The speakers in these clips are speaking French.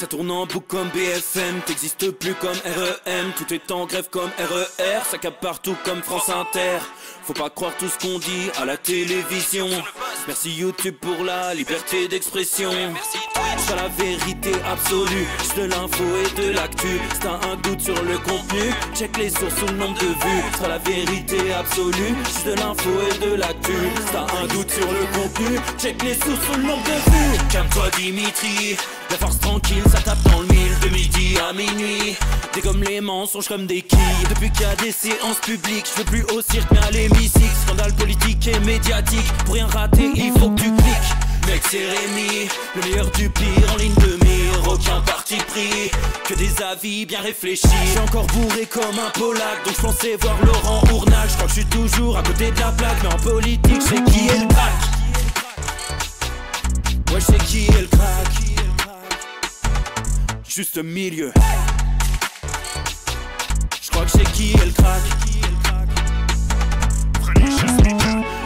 Ça tourne en boucle comme BFM, t'existes plus comme REM. Tout est en grève comme RER, ça capte partout comme France Inter. Faut pas croire tout ce qu'on dit à la télévision. Merci YouTube pour la liberté d'expression. C'est la vérité absolue, juste de l'info et de l'actu. Si t'as un doute sur le contenu, check les sources ou le nombre de vues. C'est la vérité absolue, juste de l'info et de l'actu. Si t'as un doute sur le contenu, check les sources ou le nombre de vues. Calme-toi Dimitri, la force tranquille, ça tape dans le mille. De midi à minuit, dégomme les mensonges comme des quilles. Depuis qu'il y a des séances publiques, je veux plus au cirque mais à l'hémicycle. Scandale politique et médiatique, pour rien rater il faut que tu cliques. Mec c'est Rémi, le meilleur du pire en ligne de mire. Aucun parti pris, que des avis bien réfléchis. J'suis encore bourré comme un Polac, donc j'pensais voir Laurent Ournac. J'crois que j'suis toujours à côté de la plaque, mais en politique j'sais qui est le crack. Ouais j'sais qui est le crack. Juste milieu. J'crois que j'sais qui est le crack.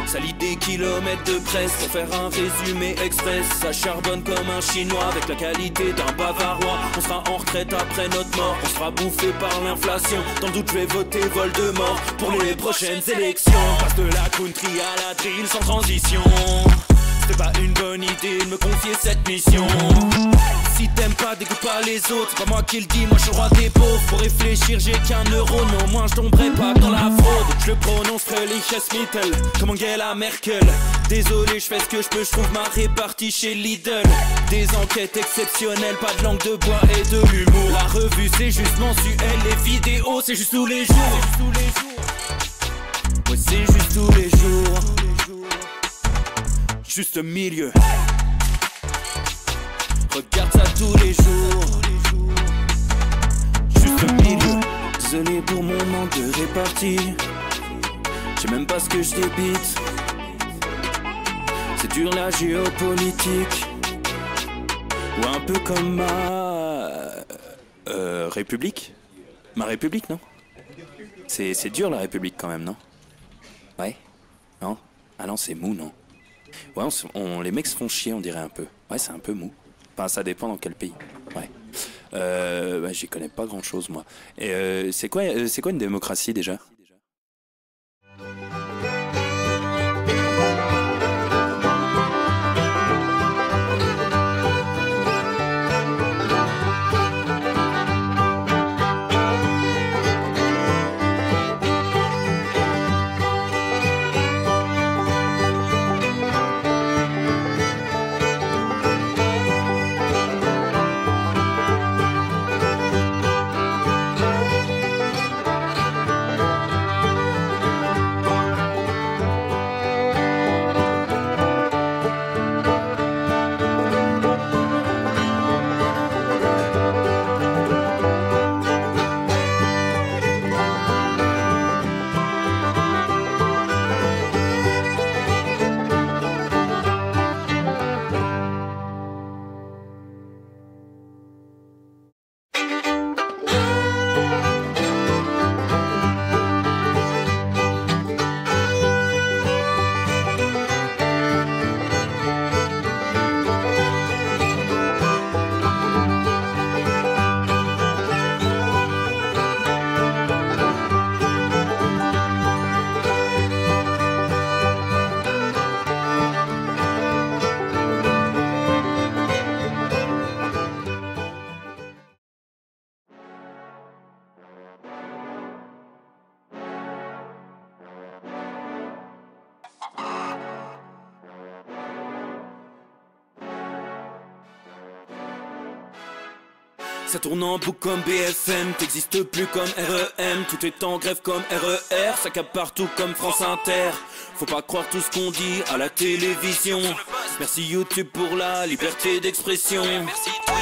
Salit des kilomètres de presse pour faire un résumé express. Ça charbonne comme un chinois avec la qualité d'un bavarois. On sera en retraite après notre mort, on sera bouffé par l'inflation. Dans le doute je vais voter Voldemort pour les prochaines élections. Passe de la country à la drill sans transition. C'était pas une bonne idée de me confier cette mission. Si t'aimes pas, dégoûte pas les autres. C'est pas moi qui le dis, moi je suis le roi des pauvres. Pour réfléchir, j'ai qu'un euro, mais au moins je tomberai pas dans la fraude. Je le prononcerai Lichesmittel, comme Angela Merkel. Désolé, je fais ce que je peux, je trouve ma répartie chez Lidl. Des enquêtes exceptionnelles, pas de langue de bois et de l'humour. La revue c'est juste mensuel, les vidéos c'est juste tous les jours. Ouais, c'est juste tous les jours. Juste milieu. Regarde ça tous les jours. Juste milieu. Désolé pour mon manque de répartie. Je sais même pas ce que je débite. C'est dur la géopolitique. Ou un peu comme ma... République. Ma République, non? C'est dur la République quand même, non? Ouais? Non? Ah non, c'est mou, non? Ouais, les mecs se font chier, on dirait un peu. Ouais, c'est un peu mou. Enfin, ça dépend dans quel pays. Ouais. Bah, j'y connais pas grand chose, moi. Et c'est quoi une démocratie déjà? Ça tourne en boucle comme BFM, t'existes plus comme REM. Tout est en grève comme RER, ça capte partout comme France Inter. Faut pas croire tout ce qu'on dit à la télévision. Merci YouTube pour la liberté d'expression.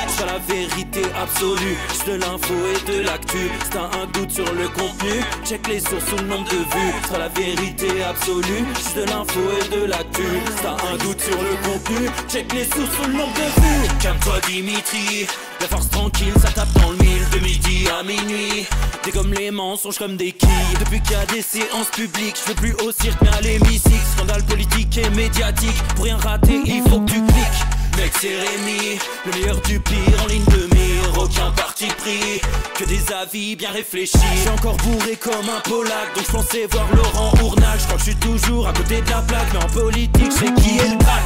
C'est la vérité absolue, juste de l'info et de l'actu. Si t'as un doute sur le contenu, check les sources ou le nombre de vues. C'est la vérité absolue, juste de l'info et de l'actu. Si t'as un doute sur le contenu, check les sources ou le nombre de vues. Calme-toi Dimitri, la force tranquille, ça tape dans le mille. De midi à minuit, dégomme les mensonges comme des quilles. Depuis qu'il y a des séances publiques, je veux plus au cirque mais à l'hémicycle. Scandale politique et médiatique, pour rien rater il faut que tu cliques. Mec c'est Rémi, le meilleur du pire en ligne de mire. Aucun parti pris, que des avis bien réfléchis. J'suis encore bourré comme un Polac, donc j'pensais voir Laurent Ournal. J'crois que j'suis toujours à côté de la plaque, mais en politique j'sais qui est le crack.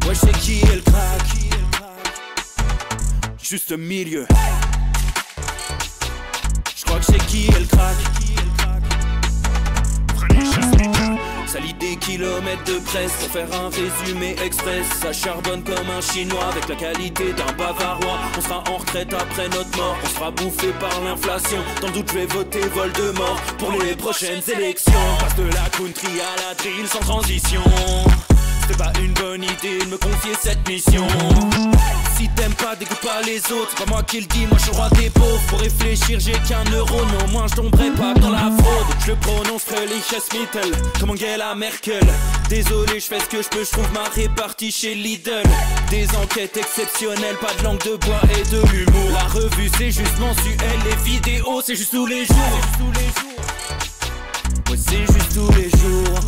Ouais j'sais qui est le crack. Juste milieu. J'crois que j'sais qui est le crack. Ça lit des kilomètres de presse pour faire un résumé express. Ça charbonne comme un chinois avec la qualité d'un bavarois. On sera en retraite après notre mort, on sera bouffé par l'inflation. Dans le doute je vais voter Voldemort pour les prochaines élections. Passe de la country à la drill sans transition. C'était pas une bonne idée de me confier cette mission. Si t'aimes pas, dégoûte pas les autres. C'est pas moi qui le dis, moi je suis roi des pauvres. Pour réfléchir, j'ai qu'un euro, mais au moins je tomberai pas dans la fraude. Je le prononce Mittel, comme Angela Merkel. Désolé, je fais ce que je peux, je trouve ma répartie chez Lidl. Des enquêtes exceptionnelles, pas de langue de bois et de l'humour. La revue c'est juste mensuel, les vidéos c'est juste tous les jours. Ouais, c'est juste tous les jours.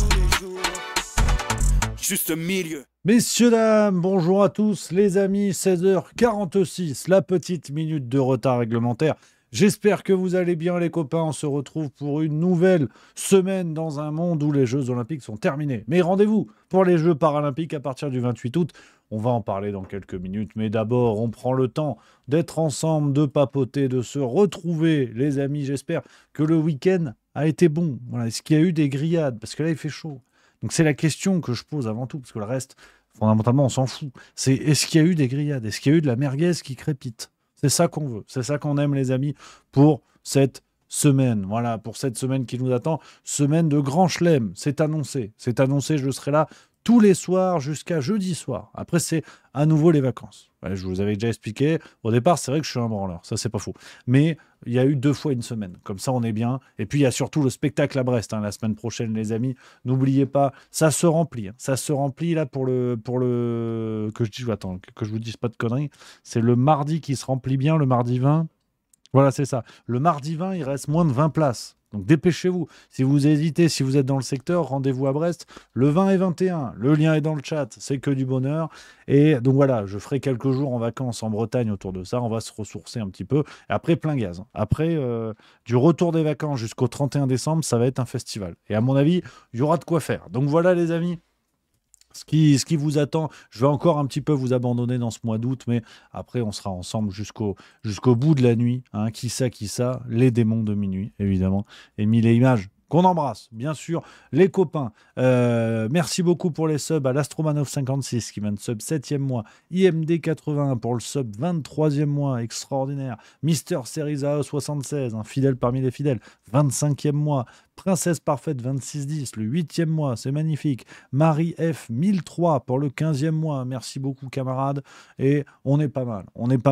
Juste milieu. Messieurs, dames, bonjour à tous les amis, 16h46, la petite minute de retard réglementaire. J'espère que vous allez bien les copains, on se retrouve pour une nouvelle semaine dans un monde où les Jeux Olympiques sont terminés. Mais rendez-vous pour les Jeux Paralympiques à partir du 28 août, on va en parler dans quelques minutes. Mais d'abord, on prend le temps d'être ensemble, de papoter, de se retrouver les amis. J'espère que le week-end a été bon. Voilà. Est-ce qu'il y a eu des grillades? Parce que là il fait chaud. Donc c'est la question que je pose avant tout, parce que le reste, fondamentalement, on s'en fout. C'est est-ce qu'il y a eu des grillades? Est-ce qu'il y a eu de la merguez qui crépite? C'est ça qu'on veut, c'est ça qu'on aime les amis pour cette semaine. Voilà, pour cette semaine qui nous attend, semaine de grand chelem. C'est annoncé, je serai là tous les soirs jusqu'à jeudi soir. Après, c'est à nouveau les vacances. Ouais, je vous avais déjà expliqué. Au départ, c'est vrai que je suis un branleur, ça c'est pas faux. Mais il y a eu 2 fois une semaine. Comme ça, on est bien. Et puis, il y a surtout le spectacle à Brest, la semaine prochaine, les amis. N'oubliez pas, ça se remplit. Ça se remplit là pour le... Que je vous dise pas de conneries. C'est le mardi qui se remplit bien, le mardi 20. Voilà, c'est ça. Le mardi 20, il reste moins de 20 places. Donc dépêchez-vous. Si vous hésitez, si vous êtes dans le secteur, rendez-vous à Brest le 20 et 21. Le lien est dans le chat, c'est que du bonheur. Et donc voilà, je ferai quelques jours en vacances en Bretagne autour de ça. On va se ressourcer un petit peu. Et après, plein gaz. Après, du retour des vacances jusqu'au 31 décembre, ça va être un festival. Et à mon avis, il y aura de quoi faire. Donc voilà les amis. Ce qui vous attend, je vais encore un petit peu vous abandonner dans ce mois d'août, mais après on sera ensemble jusqu'au bout de la nuit. Qui ça, les démons de minuit, évidemment. Et 1000 images qu'on embrasse, bien sûr, les copains. Merci beaucoup pour les subs à l'Astromanov56 qui vient de sub 7e mois, IMD81 pour le sub 23e mois, extraordinaire. Mister Serizao 76, un fidèle parmi les fidèles, 25e mois. Princesse Parfaite 2610, le 8e mois, c'est magnifique. Marie F 1003 pour le 15e mois, merci beaucoup camarades. Et on est pas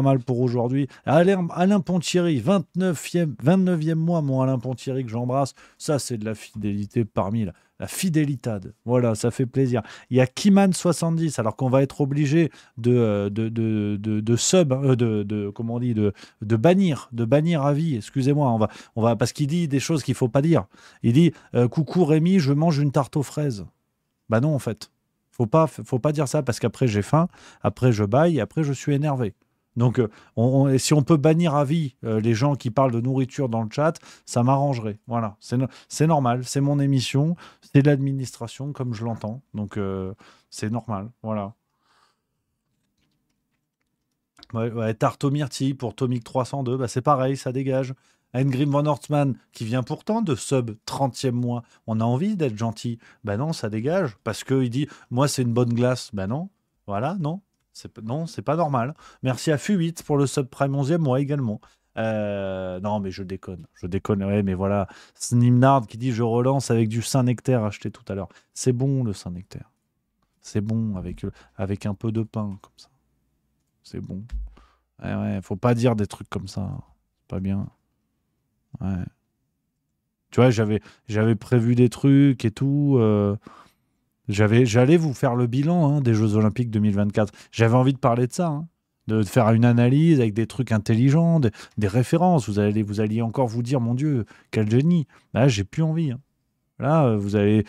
mal pour aujourd'hui. Alain Pontieri, 29e mois, mon Alain Pontieri que j'embrasse. Ça c'est de la fidélité parmi la fidélitade. Voilà, ça fait plaisir. Il y a Kiman70, alors qu'on va être obligé de bannir à vie. Excusez-moi, on va parce qu'il dit des choses qu'il faut pas dire. Il dit coucou Rémi, je mange une tarte aux fraises. Bah non en fait. Faut pas dire ça parce qu'après j'ai faim, après je baille, après je suis énervé. Donc, si on peut bannir à vie les gens qui parlent de nourriture dans le chat, ça m'arrangerait. Voilà, c'est normal, c'est mon émission, c'est de l'administration comme je l'entends. Donc, c'est normal, voilà. Ouais, tarte aux myrtilles pour Tomic 302, bah c'est pareil, ça dégage. Engrim Van Hortman, qui vient pourtant de sub 30e mois, on a envie d'être gentil. Bah non, ça dégage, parce qu'il dit, moi c'est une bonne glace. Bah non, voilà, non. Non, c'est pas normal. Merci à Fu8 pour le subprime 11e mois également. Non, mais je déconne. Ouais, mais voilà. Snimnard qui dit je relance avec du Saint-Nectaire acheté tout à l'heure. C'est bon le Saint-Nectaire. C'est bon avec un peu de pain comme ça. C'est bon. Ouais, faut pas dire des trucs comme ça. C'est pas bien. Ouais. Tu vois, j'avais prévu des trucs et tout. J'allais vous faire le bilan des Jeux Olympiques 2024. J'avais envie de parler de ça, de faire une analyse avec des trucs intelligents, des références. Vous alliez encore vous dire, mon Dieu, quel génie. Là, j'ai plus envie. Là, il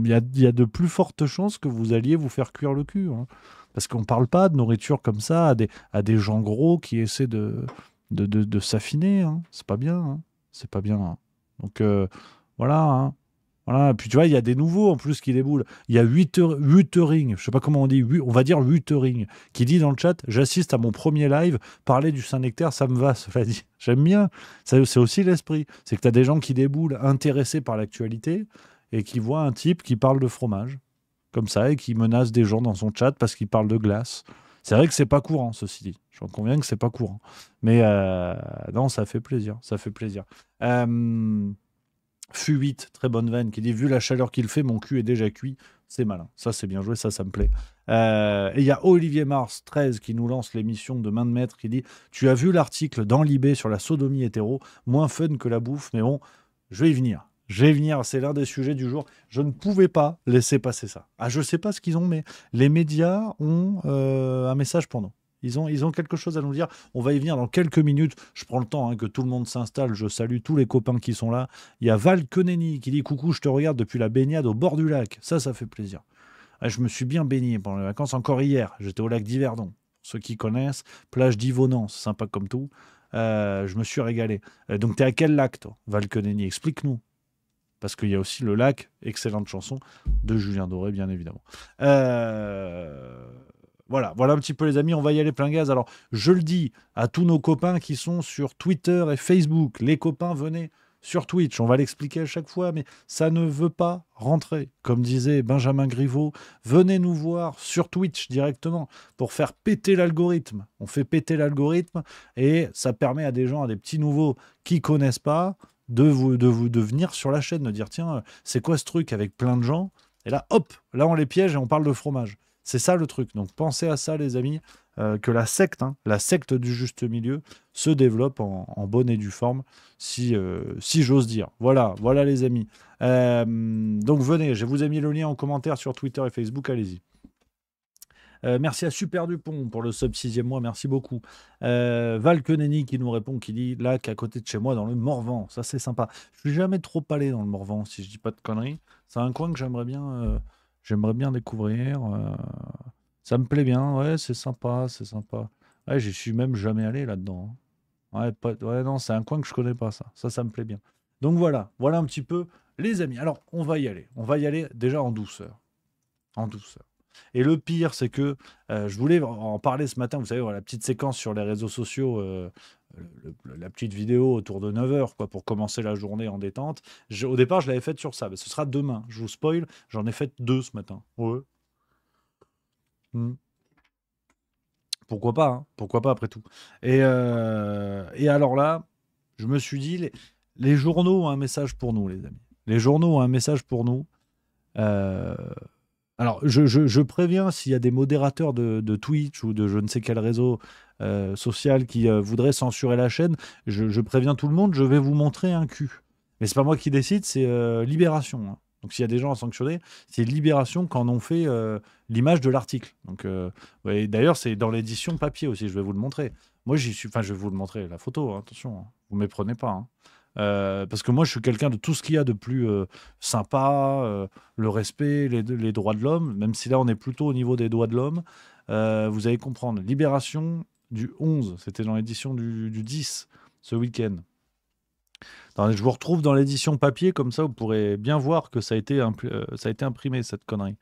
y a de plus fortes chances que vous alliez vous faire cuire le cul, hein. Parce qu'on ne parle pas de nourriture comme ça à des gens gros qui essaient de s'affiner, hein. C'est pas bien, hein. C'est pas bien, hein. Donc voilà, hein. Voilà. Puis tu vois, il y a des nouveaux en plus qui déboulent. Il y a Wuthering, je sais pas comment on dit, on va dire Wuthering, qui dit dans le chat: j'assiste à mon premier live, parler du Saint-Nectaire, ça me va, cela dit. J'aime bien. C'est aussi l'esprit. C'est que tu as des gens qui déboulent intéressés par l'actualité et qui voient un type qui parle de fromage, comme ça, et qui menace des gens dans son chat parce qu'il parle de glace. C'est vrai que c'est pas courant, ceci dit. J'en conviens que c'est pas courant. Mais non, ça fait plaisir. Ça fait plaisir. Fu8, très bonne veine, qui dit: vu la chaleur qu'il fait, mon cul est déjà cuit. C'est malin. Ça, c'est bien joué. Ça me plaît. Et il y a Olivier Mars, 13, qui nous lance l'émission de Main de Maître, qui dit: tu as vu l'article dans Libé sur la sodomie hétéro, moins fun que la bouffe, mais bon, je vais y venir. Je vais y venir. C'est l'un des sujets du jour. Je ne pouvais pas laisser passer ça. Ah, je sais pas ce qu'ils ont, mais les médias ont un message pour nous. Ils ont quelque chose à nous dire. On va y venir dans quelques minutes. Je prends le temps, hein, que tout le monde s'installe. Je salue tous les copains qui sont là. Il y a Val Keneni qui dit: coucou, je te regarde depuis la baignade au bord du lac. Ça fait plaisir. Ah, je me suis bien baigné pendant les vacances. Encore hier, j'étais au lac d'Yverdon. Pour ceux qui connaissent, plage d'Yvonan, c'est sympa comme tout. Je me suis régalé. Donc, tu es à quel lac, toi, Val Keneni? Explique-nous. Parce qu'il y a aussi le lac, excellente chanson de Julien Doré, bien évidemment. Voilà un petit peu les amis, on va y aller plein gaz. Alors, je le dis à tous nos copains qui sont sur Twitter et Facebook, les copains, venez sur Twitch, on va l'expliquer à chaque fois, mais ça ne veut pas rentrer. Comme disait Benjamin Griveaux, venez nous voir sur Twitch directement pour faire péter l'algorithme. On fait péter l'algorithme et ça permet à des gens, à des petits nouveaux qui ne connaissent pas, de venir sur la chaîne, de dire: tiens, c'est quoi ce truc avec plein de gens? Et là, hop, là on les piège et on parle de fromage. C'est ça le truc. Donc pensez à ça, les amis, que la secte du juste milieu se développe en bonne et due forme, si j'ose dire. Voilà les amis. Donc venez, je vous ai mis le lien en commentaire sur Twitter et Facebook, allez-y. Merci à Super Dupont pour le sub 6e mois, merci beaucoup. Val Keneni qui nous répond, qui dit: lac à côté de chez moi dans le Morvan, ça c'est sympa. Je suis jamais trop allé dans le Morvan, si je dis pas de conneries. C'est un coin que j'aimerais bien découvrir. Ça me plaît bien, ouais, c'est sympa. Ouais, j'y suis même jamais allé là-dedans, hein. Ouais, non, c'est un coin que je connais pas, ça. Ça me plaît bien. Donc voilà un petit peu, les amis. Alors, on va y aller déjà en douceur. Et le pire, c'est que je voulais en parler ce matin. Vous savez, la petite séquence sur les réseaux sociaux, la petite vidéo autour de 9h, quoi, pour commencer la journée en détente. Au départ, je l'avais faite sur ça. Mais ce sera demain. Je vous spoil, j'en ai fait 2 ce matin. Ouais. Pourquoi pas, hein. Pourquoi pas, après tout. Et alors là, je me suis dit, les journaux ont un message pour nous, les amis. Les journaux ont un message pour nous. Alors, je préviens, s'il y a des modérateurs de Twitch ou de je ne sais quel réseau social qui voudraient censurer la chaîne, je préviens tout le monde, je vais vous montrer un cul. Mais c'est pas moi qui décide, c'est Libération, hein. Donc, s'il y a des gens à sanctionner, c'est Libération qui en ont fait l'image de l'article. Donc, ouais, d'ailleurs, c'est dans l'édition papier aussi, je vais vous le montrer. Moi, je vais vous le montrer, la photo, hein, attention, hein, vous ne méprenez pas, hein. Parce que moi, je suis quelqu'un de tout ce qu'il y a de plus sympa, le respect, les droits de l'homme, même si là, on est plutôt au niveau des droits de l'homme. Vous allez comprendre. Libération du 11, c'était dans l'édition du 10, ce week-end. Je vous retrouve dans l'édition papier, comme ça, vous pourrez bien voir que ça a été imprimé, cette connerie.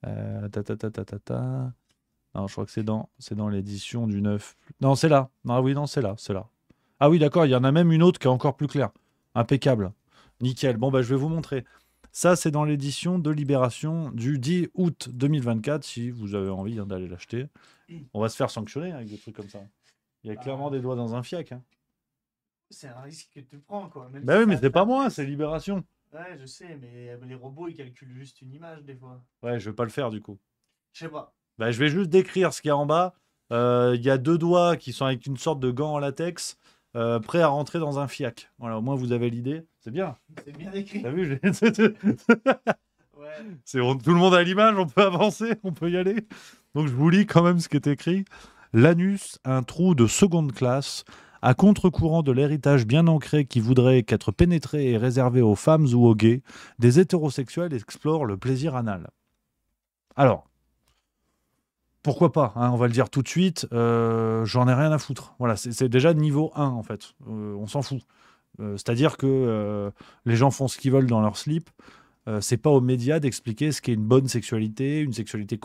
Non, je crois que c'est dans l'édition du 9. Non, c'est là. Ah oui, non, c'est là. Ah oui, d'accord, il y en a même une autre qui est encore plus claire. Impeccable. Nickel. Bon, je vais vous montrer. Ça, c'est dans l'édition de Libération du 10 août 2024, si vous avez envie d'aller l'acheter. On va se faire sanctionner avec des trucs comme ça. Il y a clairement des doigts dans un fiac, hein. C'est un risque que tu prends, quoi. Même oui, mais c'est pas moi, c'est Libération. Ouais, je sais, mais les robots, ils calculent juste une image, des fois. Ouais, je vais pas le faire, du coup. Je sais pas. Je vais juste décrire ce qu'il y a en bas. Il y a 2 doigts qui sont avec une sorte de gant en latex, prêts à rentrer dans un fiac. Voilà, au moins, vous avez l'idée. C'est bien. C'est bien écrit. T'as vu, Ouais. C'est bon, tout le monde a l'image, on peut avancer, on peut y aller. Donc, je vous lis quand même ce qui est écrit. L'anus, un trou de seconde classe, À contre-courant de l'héritage bien ancré qui voudrait qu'être pénétré est réservé aux femmes ou aux gays, des hétérosexuels explorent le plaisir anal. Alors, pourquoi pas, hein, on va le dire tout de suite, j'en ai rien à foutre. Voilà, c'est déjà niveau 1 en fait, on s'en fout. C'est-à-dire que les gens font ce qu'ils veulent dans leur slip. C'est pas aux médias d'expliquer ce qu'est une bonne sexualité, une sexualité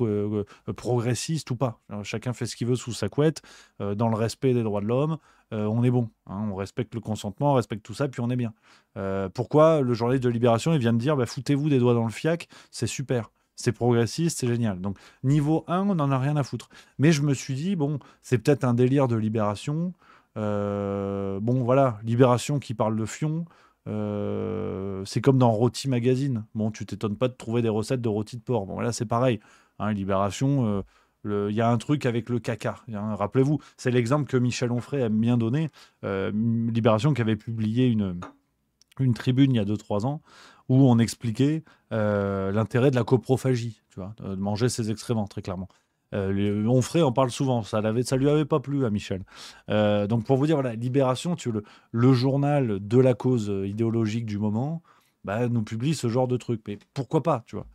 progressiste ou pas. Alors, chacun fait ce qu'il veut sous sa couette, dans le respect des droits de l'homme. On est bon, hein, on respecte le consentement, on respecte tout ça, puis on est bien. Pourquoi le journaliste de Libération il vient de dire bah, foutez-vous des doigts dans le fiac, c'est super. C'est progressiste, c'est génial. Donc, niveau 1, on n'en a rien à foutre. Mais je me suis dit, bon, c'est peut-être un délire de Libération. Bon, voilà, Libération qui parle de fion. C'est comme dans Rôti Magazine. Bon, tu t'étonnes pas de trouver des recettes de rôti de porc. Bon, là, c'est pareil. Hein, Libération, il y a un truc avec le caca. Rappelez-vous, c'est l'exemple que Michel Onfray aime bien donner. Libération qui avait publié une tribune il y a 2-3 ans où on expliquait l'intérêt de la coprophagie, tu vois, de manger ses excréments, très clairement. Onfray en parle souvent, ça lui avait pas plu à Michel. Donc pour vous dire, voilà, Libération, le journal de la cause idéologique du moment, bah, nous publie ce genre de truc. Mais pourquoi pas, tu vois.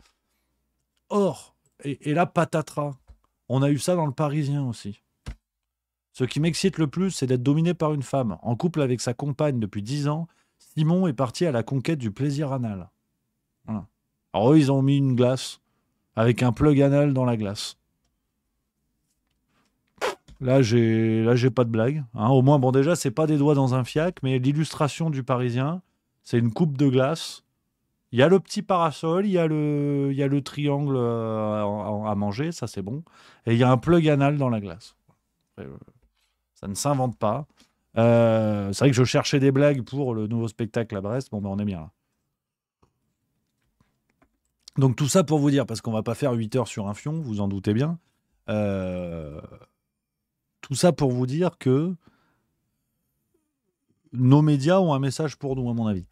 Or, et là, patatras, on a eu ça dans le Parisien aussi. Ce qui m'excite le plus, c'est d'être dominé par une femme. En couple avec sa compagne depuis 10 ans, Simon est parti à la conquête du plaisir anal. Voilà. Alors eux, ils ont mis une glace avec un plug anal dans la glace. Là, j'ai pas de blague. Hein. Au moins, bon, déjà, c'est pas des doigts dans un fiac, mais l'illustration du Parisien, c'est une coupe de glace. Il y a le petit parasol, il y a le triangle à manger, ça c'est bon. Et il y a un plug anal dans la glace. Ça ne s'invente pas. C'est vrai que je cherchais des blagues pour le nouveau spectacle à Brest. Bon, ben on est bien là. Donc tout ça pour vous dire, parce qu'on va pas faire 8 heures sur un fion, vous en doutez bien. Tout ça pour vous dire que nos médias ont un message pour nous, à mon avis.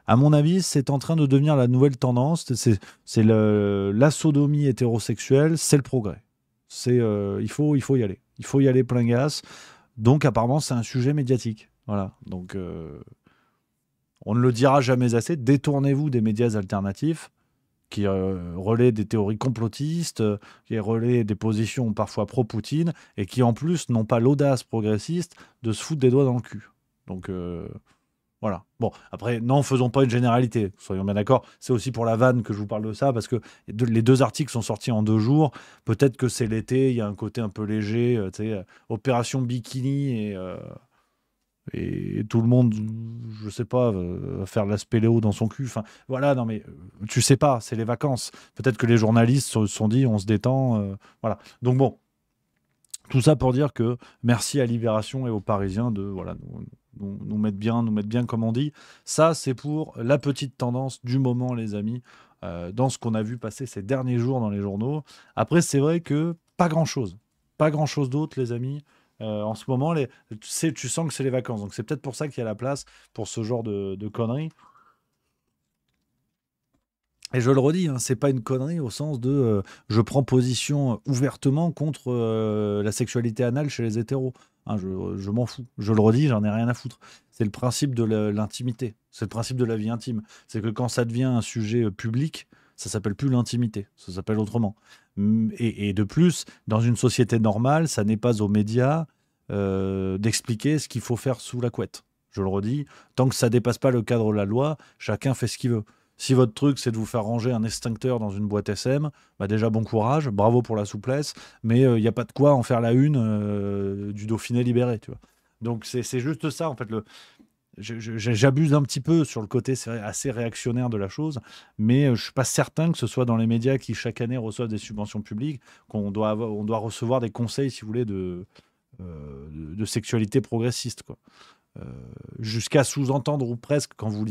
À mon avis, c'est en train de devenir la nouvelle tendance. C'est la sodomie hétérosexuelle, c'est le progrès. Il faut y aller. Il faut y aller plein gaz. Donc apparemment, c'est un sujet médiatique. Voilà. Donc on ne le dira jamais assez. Détournez-vous des médias alternatifs qui relaient des théories complotistes, qui relaient des positions parfois pro-Poutine et qui en plus n'ont pas l'audace progressiste de se foutre des doigts dans le cul. Donc voilà. Bon, après, non, faisons pas une généralité, soyons bien d'accord. C'est aussi pour la vanne que je vous parle de ça, parce que les 2 articles sont sortis en 2 jours. Peut-être que c'est l'été, il y a un côté un peu léger, tu sais, opération bikini et tout le monde, je sais pas, va faire de la spéléo dans son cul. Enfin, voilà, non mais tu sais pas, c'est les vacances. Peut-être que les journalistes se sont dit, on se détend, voilà. Donc bon, tout ça pour dire que merci à Libération et aux Parisiens de voilà, nous mettre bien comme on dit. Ça, c'est pour la petite tendance du moment, les amis, dans ce qu'on a vu passer ces derniers jours dans les journaux. Après, c'est vrai que pas grand-chose d'autre, les amis. En ce moment, tu sens que c'est les vacances. Donc c'est peut-être pour ça qu'il y a la place pour ce genre de conneries. Et je le redis, hein, c'est pas une connerie au sens de je prends position ouvertement contre la sexualité anale chez les hétéros. Hein, je m'en fous. Je le redis, j'en ai rien à foutre. C'est le principe de l'intimité. C'est le principe de la vie intime. C'est que quand ça devient un sujet public, ça s'appelle plus l'intimité. Ça s'appelle autrement. Et de plus, dans une société normale, ça n'est pas aux médias d'expliquer ce qu'il faut faire sous la couette. Je le redis, tant que ça dépasse pas le cadre de la loi, chacun fait ce qu'il veut. Si votre truc, c'est de vous faire ranger un extincteur dans une boîte SM, bah déjà bon courage, bravo pour la souplesse, mais il n'y a pas de quoi en faire la une du Dauphiné libéré, tu vois. Donc c'est juste ça, en fait. J'abuse un petit peu sur le côté assez réactionnaire de la chose, mais je ne suis pas certain que ce soit dans les médias qui chaque année reçoivent des subventions publiques on doit recevoir des conseils, si vous voulez, de sexualité progressiste, quoi. Jusqu'à sous-entendre, ou presque, quand vous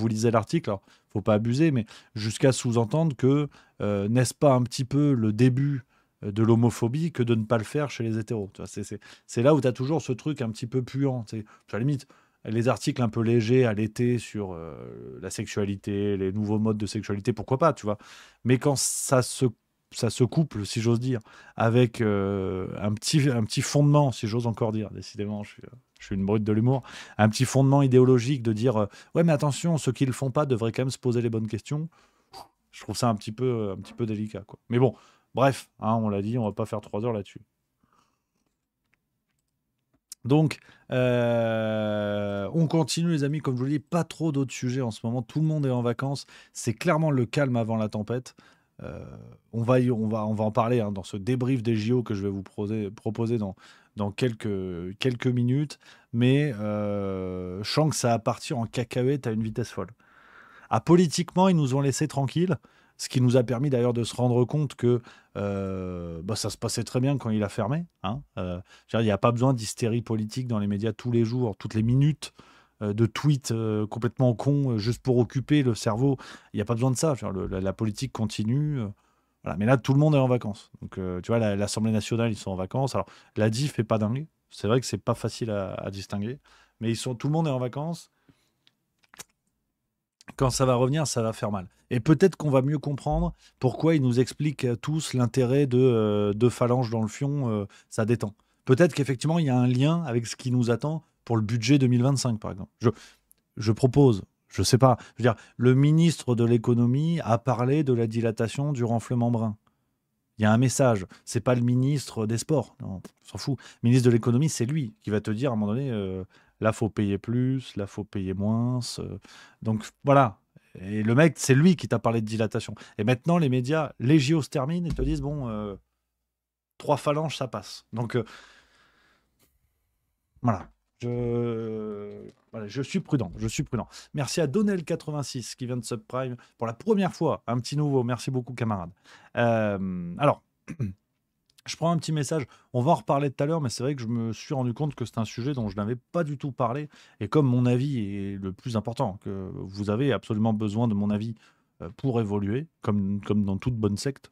lisez l'article, alors faut pas abuser, mais jusqu'à sous-entendre que n'est-ce pas un petit peu le début de l'homophobie que de ne pas le faire chez les hétéros. Tu vois, c'est là où tu as toujours ce truc un petit peu puant. À la limite, les articles un peu légers à l'été sur la sexualité, les nouveaux modes de sexualité, pourquoi pas, tu vois. Mais quand ça se ça se couple, si j'ose dire, avec un petit fondement, si j'ose encore dire, décidément, je suis une brute de l'humour, un petit fondement idéologique de dire ouais, mais attention, ceux qui le font pas devraient quand même se poser les bonnes questions. Je trouve ça un petit peu délicat, quoi. Mais bon, bref, hein, on l'a dit, on va pas faire 3 heures là-dessus. Donc, on continue, les amis. Comme je vous le dis, pas trop d'autres sujets en ce moment. Tout le monde est en vacances. C'est clairement le calme avant la tempête. On va en parler hein, dans ce débrief des JO que je vais vous proposer dans quelques minutes. Mais je sens que ça va partir en cacahuète à une vitesse folle. Politiquement, ils nous ont laissés tranquilles. Ce qui nous a permis d'ailleurs de se rendre compte que ça se passait très bien quand il a fermé. Hein. Il n'y a pas besoin d'hystérie politique dans les médias tous les jours, toutes les minutes, de tweets complètement cons, juste pour occuper le cerveau. Il n'y a pas besoin de ça. La politique continue. Voilà. Mais là, tout le monde est en vacances. Donc, tu vois, l'Assemblée nationale, ils sont en vacances. Alors, la DIF n'est pas dingue. C'est vrai que c'est pas facile à distinguer. Mais tout le monde est en vacances. Quand ça va revenir, ça va faire mal. Et peut-être qu'on va mieux comprendre pourquoi ils nous expliquent tous l'intérêt de deux phalanges dans le fion, ça détend. Peut-être qu'effectivement, il y a un lien avec ce qui nous attend pour le budget 2025, par exemple. Je propose, je sais pas, je veux dire, le ministre de l'économie a parlé de la dilatation du renflement brun. Il y a un message. C'est pas le ministre des Sports. Non, on s'en fout. Le ministre de l'économie, c'est lui qui va te dire à un moment donné, là, faut payer plus, là, faut payer moins. Donc voilà. Et le mec, c'est lui qui t'a parlé de dilatation. Et maintenant, les médias, les JO se terminent et te disent, bon, 3 phalanges, ça passe. Donc voilà. Je suis prudent. Merci à Donnel86 qui vient de subprime pour la première fois. Un petit nouveau. Merci beaucoup, camarade. Alors, je prends un petit message. On va en reparler tout à l'heure, mais c'est vrai que je me suis rendu compte que c'est un sujet dont je n'avais pas du tout parlé. Et comme mon avis est le plus important, que vous avez absolument besoin de mon avis pour évoluer, comme dans toute bonne secte.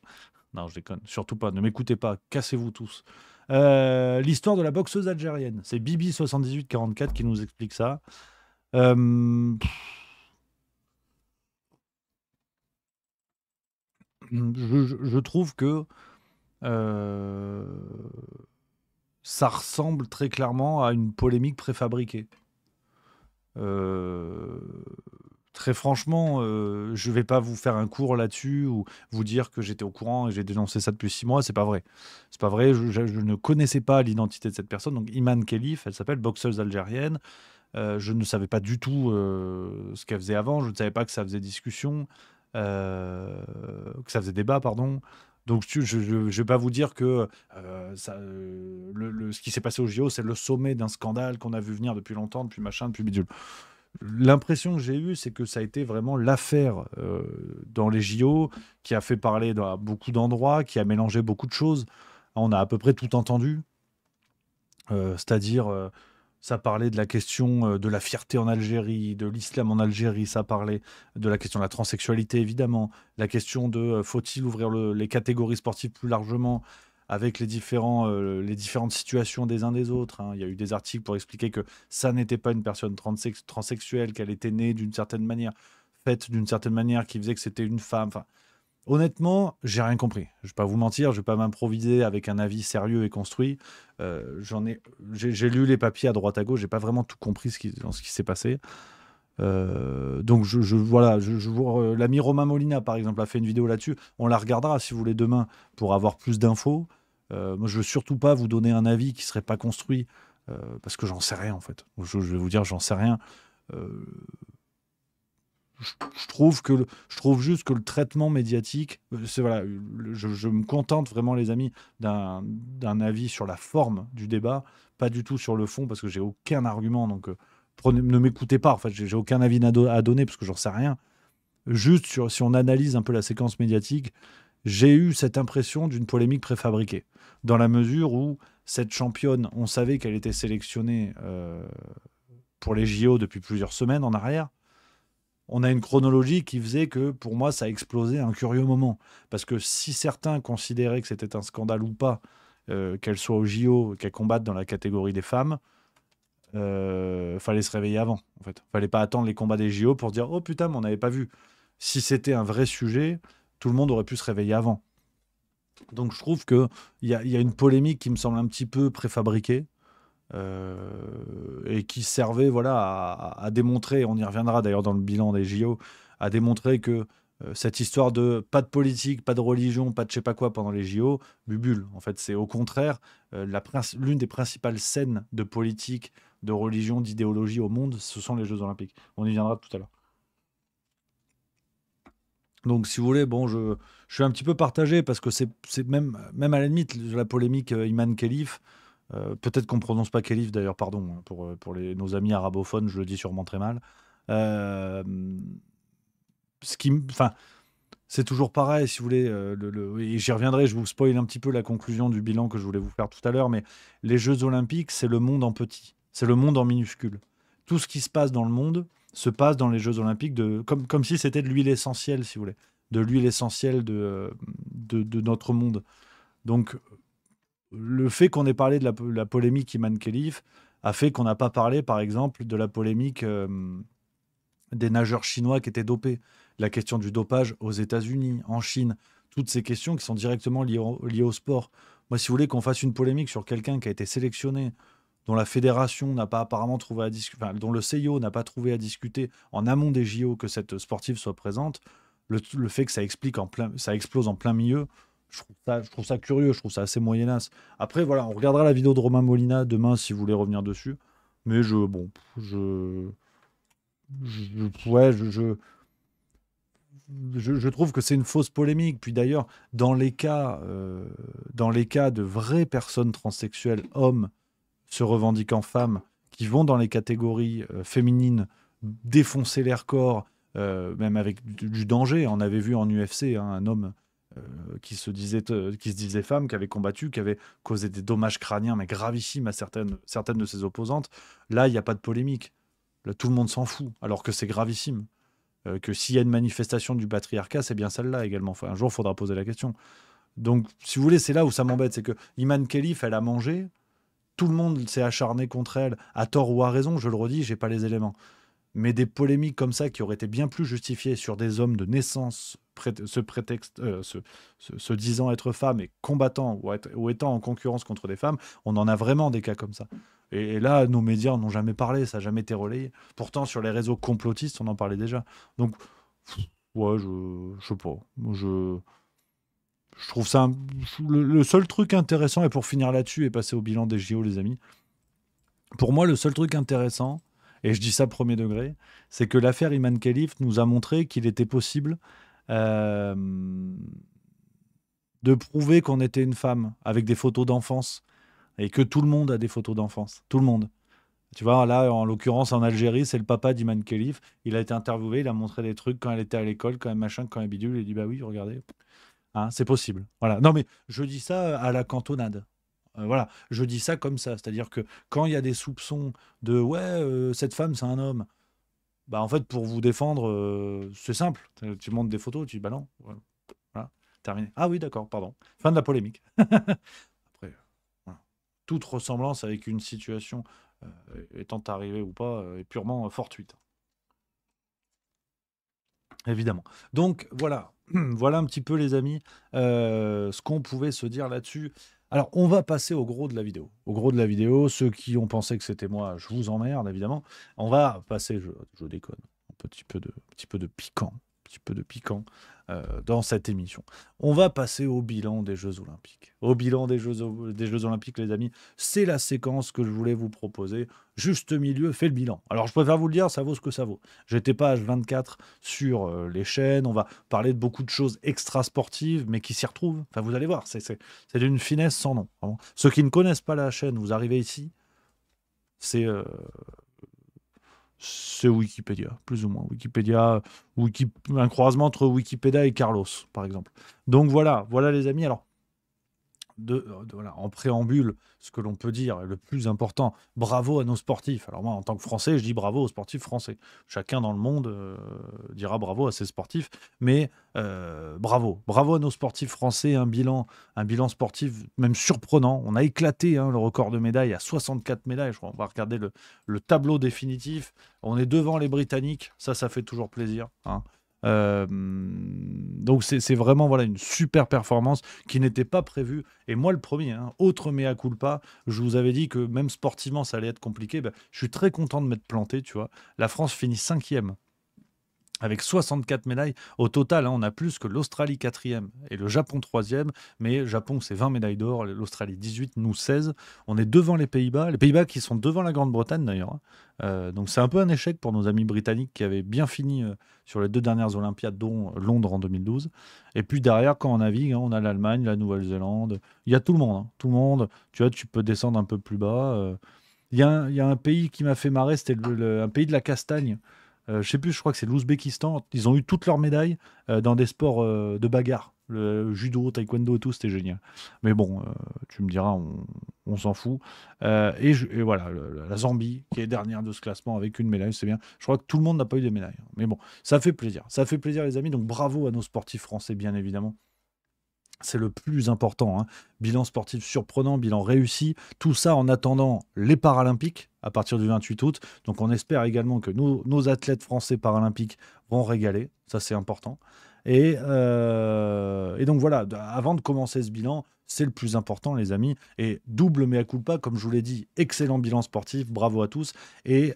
Non, je déconne. Surtout pas. Ne m'écoutez pas. Cassez-vous tous. L'histoire de la boxeuse algérienne. C'est Bibi7844 qui nous explique ça. Je trouve que ça ressemble très clairement à une polémique préfabriquée. Très franchement, je vais pas vous faire un cours là-dessus ou vous dire que j'étais au courant et j'ai dénoncé ça depuis 6 mois. C'est pas vrai. C'est pas vrai. Je ne connaissais pas l'identité de cette personne. Donc, Iman Khelif, elle s'appelle boxeuse algérienne. Je ne savais pas du tout ce qu'elle faisait avant. Je ne savais pas que ça faisait discussion, que ça faisait débat, pardon. Donc, je ne vais pas vous dire que ce qui s'est passé au JO, c'est le sommet d'un scandale qu'on a vu venir depuis longtemps, depuis machin, depuis bidule. L'impression que j'ai eue, c'est que ça a été vraiment l'affaire dans les JO qui a fait parler à beaucoup d'endroits, qui a mélangé beaucoup de choses. On a à peu près tout entendu. C'est-à-dire, ça parlait de la question de la fierté en Algérie, de l'islam en Algérie, ça parlait de la question de la transsexualité, évidemment, la question de faut-il ouvrir les catégories sportives plus largement avec les différentes situations des uns des autres. Hein. Il y a eu des articles pour expliquer que ça n'était pas une personne transsexuelle, qu'elle était née d'une certaine manière, faite d'une certaine manière, qui faisait que c'était une femme. Enfin, honnêtement, j'ai rien compris. Je ne vais pas vous mentir, je ne vais pas m'improviser avec un avis sérieux et construit. J'ai lu les papiers à droite à gauche, j'ai pas vraiment tout compris dans ce qui s'est passé. Donc l'ami Romain Molina par exemple a fait une vidéo là-dessus. On la regardera si vous voulez demain pour avoir plus d'infos. Moi je veux surtout pas vous donner un avis qui serait pas construit parce que j'en sais rien en fait. Je vais vous dire j'en sais rien. Je trouve juste que le traitement médiatique, je me contente vraiment les amis d'un avis sur la forme du débat, pas du tout sur le fond parce que j'ai aucun argument donc ne m'écoutez pas, en fait, j'ai aucun avis à donner parce que j'en sais rien. Juste si on analyse un peu la séquence médiatique, j'ai eu cette impression d'une polémique préfabriquée. Dans la mesure où cette championne, on savait qu'elle était sélectionnée pour les JO depuis plusieurs semaines en arrière. On a une chronologie qui faisait que, pour moi, ça a explosé à un curieux moment. Parce que si certains considéraient que c'était un scandale ou pas, qu'elle soit au JO, qu'elle combatte dans la catégorie des femmes, fallait se réveiller avant en fait. Fallait pas attendre les combats des JO pour se dire oh putain mais on n'avait pas vu. Si c'était un vrai sujet, tout le monde aurait pu se réveiller avant. Donc je trouve qu'il y a une polémique qui me semble un petit peu préfabriquée et qui servait voilà, à démontrer, on y reviendra d'ailleurs dans le bilan des JO, à démontrer que cette histoire de pas de politique, pas de religion, pas de je sais pas quoi pendant les JO, bubule. En fait, c'est au contraire l'une des principales scènes de politique, de religion, d'idéologie au monde, ce sont les Jeux Olympiques. On y viendra tout à l'heure. Donc, si vous voulez, bon, je suis un petit peu partagé parce que c'est même à la limite la polémique Iman Khelif. Peut-être qu'on ne prononce pas Khelif d'ailleurs, pardon, hein, pour nos amis arabophones, je le dis sûrement très mal. Euh, enfin, c'est toujours pareil, si vous voulez. Et j'y reviendrai, je vous spoil un petit peu la conclusion du bilan que je voulais vous faire tout à l'heure, mais les Jeux Olympiques, c'est le monde en petit, c'est le monde en minuscule. Tout ce qui se passe dans le monde se passe dans les Jeux Olympiques, comme si c'était de l'huile essentielle, si vous voulez, de l'huile essentielle de notre monde. Donc, le fait qu'on ait parlé de la polémique Iman Khelif a fait qu'on n'a pas parlé, par exemple, de la polémique des nageurs chinois qui étaient dopés, la question du dopage aux États-Unis, en Chine, toutes ces questions qui sont directement liées au sport. Moi, si vous voulez qu'on fasse une polémique sur quelqu'un qui a été sélectionné, dont la fédération n'a pas apparemment trouvé à discuter, enfin, dont le CIO n'a pas trouvé à discuter en amont des JO que cette sportive soit présente, le fait que ça explose en plein milieu, je trouve ça curieux, je trouve ça assez moyenasse. Après, voilà, on regardera la vidéo de Romain Molina demain si vous voulez revenir dessus. Mais ouais, je trouve que c'est une fausse polémique. Puis d'ailleurs, dans les cas de vraies personnes transsexuelles, hommes se revendiquant femmes, qui vont dans les catégories féminines défoncer leur corps, même avec du danger. On avait vu en UFC hein, un homme qui se disait femme, qui avait combattu, qui avait causé des dommages crâniens, mais gravissimes à certaines de ses opposantes. Là, il n'y a pas de polémique. Là, tout le monde s'en fout, alors que c'est gravissime. Que s'il y a une manifestation du patriarcat, c'est bien celle-là également. Enfin, un jour, il faudra poser la question. Donc, si vous voulez, c'est là où ça m'embête. C'est que Iman Khelif, elle a mangé. Tout le monde s'est acharné contre elle, à tort ou à raison, je le redis, j'ai pas les éléments. Mais des polémiques comme ça qui auraient été bien plus justifiées sur des hommes de naissance se disant être femmes et combattant ou étant en concurrence contre des femmes, on en a vraiment des cas comme ça. Et là, nos médias n'en ont jamais parlé, ça n'a jamais été relayé. Pourtant, sur les réseaux complotistes, on en parlait déjà. Donc, ouais, je sais pas. Je trouve ça le seul truc intéressant, et pour finir là-dessus et passer au bilan des JO, les amis, pour moi, le seul truc intéressant, et je dis ça premier degré, c'est que l'affaire Iman Khelif nous a montré qu'il était possible de prouver qu'on était une femme avec des photos d'enfance et que tout le monde a des photos d'enfance. Tout le monde. Tu vois, là, en l'occurrence, en Algérie, c'est le papa d'Iman Khelif. Il a été interviewé, il a montré des trucs quand elle était à l'école, quand elle machin, quand elle bidule. Il a dit, bah oui, regardez. Hein, c'est possible. Voilà. Non, mais je dis ça à la cantonade. Voilà, je dis ça comme ça. C'est-à-dire que quand il y a des soupçons de ouais, cette femme, c'est un homme, bah en fait, pour vous défendre, c'est simple. Tu montres des photos, tu dis bah non. Voilà, terminé. Ah oui, d'accord, pardon. Fin de la polémique. Après, voilà. Toute ressemblance avec une situation étant arrivée ou pas est purement fortuite. Évidemment. Donc voilà, voilà un petit peu les amis ce qu'on pouvait se dire là-dessus. Alors on va passer au gros de la vidéo. Au gros de la vidéo, ceux qui ont pensé que c'était moi, je vous emmerde évidemment. On va passer, je déconne, un petit peu de piquant, dans cette émission. On va passer au bilan des Jeux Olympiques. Au bilan des Jeux Olympiques, les amis, c'est la séquence que je voulais vous proposer. Juste milieu, fait le bilan. Alors, je préfère vous le dire, ça vaut ce que ça vaut. J'étais pas H24 sur les chaînes. On va parler de beaucoup de choses extra-sportives, mais qui s'y retrouvent. Enfin, vous allez voir, c'est d'une finesse sans nom. Vraiment. Ceux qui ne connaissent pas la chaîne, vous arrivez ici, c'est Wikipédia, plus ou moins. Wikipédia, un croisement entre Wikipédia et Carlos, par exemple. Donc voilà les amis. Alors, voilà, en préambule, ce que l'on peut dire, le plus important, bravo à nos sportifs. Alors moi, en tant que Français, je dis bravo aux sportifs français. Chacun dans le monde dira bravo à ses sportifs, mais bravo à nos sportifs français. Un bilan sportif même surprenant. On a éclaté le record de médailles à 64 médailles. On va regarder le tableau définitif. On est devant les Britanniques, ça fait toujours plaisir. Hein. Donc c'est vraiment voilà, une super performance qui n'était pas prévue. Et moi, le premier, hein, autre mea culpa, je vous avais dit que même sportivement, ça allait être compliqué. Ben, je suis très content de m'être planté, tu vois. La France finit 5e avec 64 médailles. Au total, hein, on a plus que l'Australie 4e et le Japon 3e. Mais Japon, c'est 20 médailles d'or, l'Australie 18, nous 16. On est devant les Pays-Bas qui sont devant la Grande-Bretagne d'ailleurs, hein. Donc c'est un peu un échec pour nos amis britanniques qui avaient bien fini sur les 2 dernières Olympiades, dont Londres en 2012. Et puis derrière, quand on navigue, hein, on a l'Allemagne, la Nouvelle-Zélande. Il y a tout le monde, hein, tout le monde. Tu vois, tu peux descendre un peu plus bas. Il y a un pays qui m'a fait marrer, c'était un pays de la castagne. Je sais plus, je crois que c'est l'Ouzbékistan. Ils ont eu toutes leurs médailles dans des sports de bagarre. Le judo, taekwondo et tout, c'était génial. Mais bon, tu me diras, on s'en fout. Et voilà, la Zambie, qui est dernière de ce classement avec une médaille, c'est bien. Je crois que tout le monde n'a pas eu des médailles. Mais bon, ça fait plaisir. Ça fait plaisir, les amis. Donc bravo à nos sportifs français, bien évidemment. C'est le plus important, hein. Bilan sportif surprenant, bilan réussi. Tout ça en attendant les Paralympiques à partir du 28 août. Donc on espère également que nos athlètes français paralympiques vont régaler. Ça, c'est important. Et donc voilà, avant de commencer ce bilan, c'est le plus important, les amis. Et double mea culpa, comme je vous l'ai dit, excellent bilan sportif, bravo à tous. Et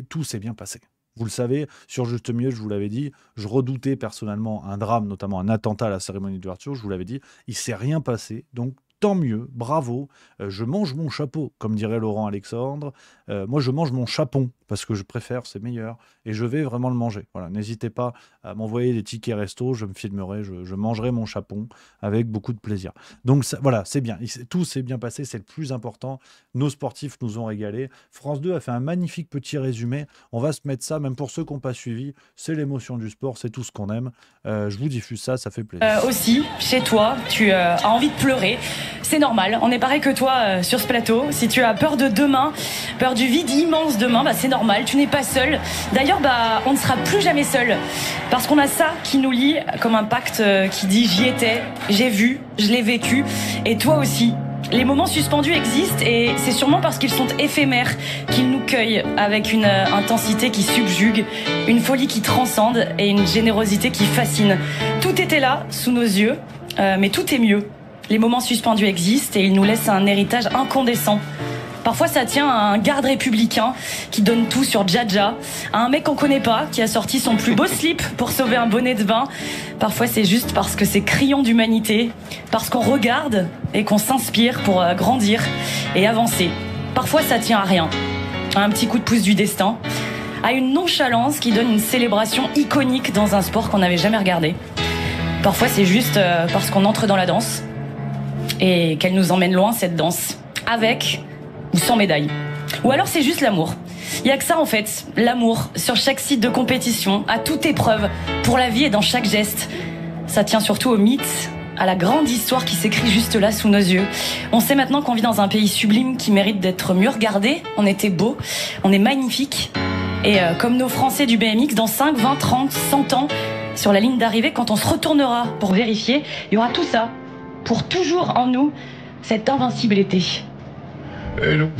tout s'est bien passé. Vous le savez, sur Juste Mieux, je vous l'avais dit, je redoutais personnellement un drame, notamment un attentat à la cérémonie d'ouverture, je vous l'avais dit, il ne s'est rien passé, donc tant mieux, bravo, je mange mon chapeau, comme dirait Laurent Alexandre. Moi, je mange mon chapon, parce que je préfère, c'est meilleur, et je vais vraiment le manger. Voilà, n'hésitez pas à m'envoyer des tickets resto, je me filmerai, je mangerai mon chapon avec beaucoup de plaisir. Donc voilà, c'est bien, tout s'est bien passé, c'est le plus important. Nos sportifs nous ont régalé. France 2 a fait un magnifique petit résumé. On va se mettre ça, même pour ceux qui n'ont pas suivi, c'est l'émotion du sport, c'est tout ce qu'on aime. Je vous diffuse ça, ça fait plaisir. Aussi, chez toi, tu as envie de pleurer. C'est normal, on est pareil que toi sur ce plateau. Si tu as peur de demain, peur du vide immense demain, bah, c'est normal, tu n'es pas seul. D'ailleurs, bah, on ne sera plus jamais seul. Parce qu'on a ça qui nous lie comme un pacte qui dit j'y étais, j'ai vu, je l'ai vécu, et toi aussi. Les moments suspendus existent et c'est sûrement parce qu'ils sont éphémères qu'ils nous cueillent avec une intensité qui subjugue, une folie qui transcende et une générosité qui fascine. Tout était là, sous nos yeux, mais tout est mieux. Les moments suspendus existent et ils nous laissent un héritage incandescent. Parfois, ça tient à un garde républicain qui donne tout sur Dja, à un mec qu'on connaît pas, qui a sorti son plus beau slip pour sauver un bonnet de bain. Parfois, c'est juste parce que c'est criant d'humanité, parce qu'on regarde et qu'on s'inspire pour grandir et avancer. Parfois, ça tient à rien, à un petit coup de pouce du destin, à une nonchalance qui donne une célébration iconique dans un sport qu'on n'avait jamais regardé. Parfois, c'est juste parce qu'on entre dans la danse et qu'elle nous emmène loin, cette danse, avec ou sans médaille. Ou alors c'est juste l'amour. Il n'y a que ça en fait, l'amour, sur chaque site de compétition, à toute épreuve, pour la vie et dans chaque geste. Ça tient surtout au mythe, à la grande histoire qui s'écrit juste là sous nos yeux. On sait maintenant qu'on vit dans un pays sublime qui mérite d'être mieux regardé. On était beau, on est magnifique. Et comme nos Français du BMX, dans 5, 20, 30, 100 ans, sur la ligne d'arrivée, quand on se retournera pour vérifier, il y aura tout ça, pour toujours en nous, cette invincibilité. Non.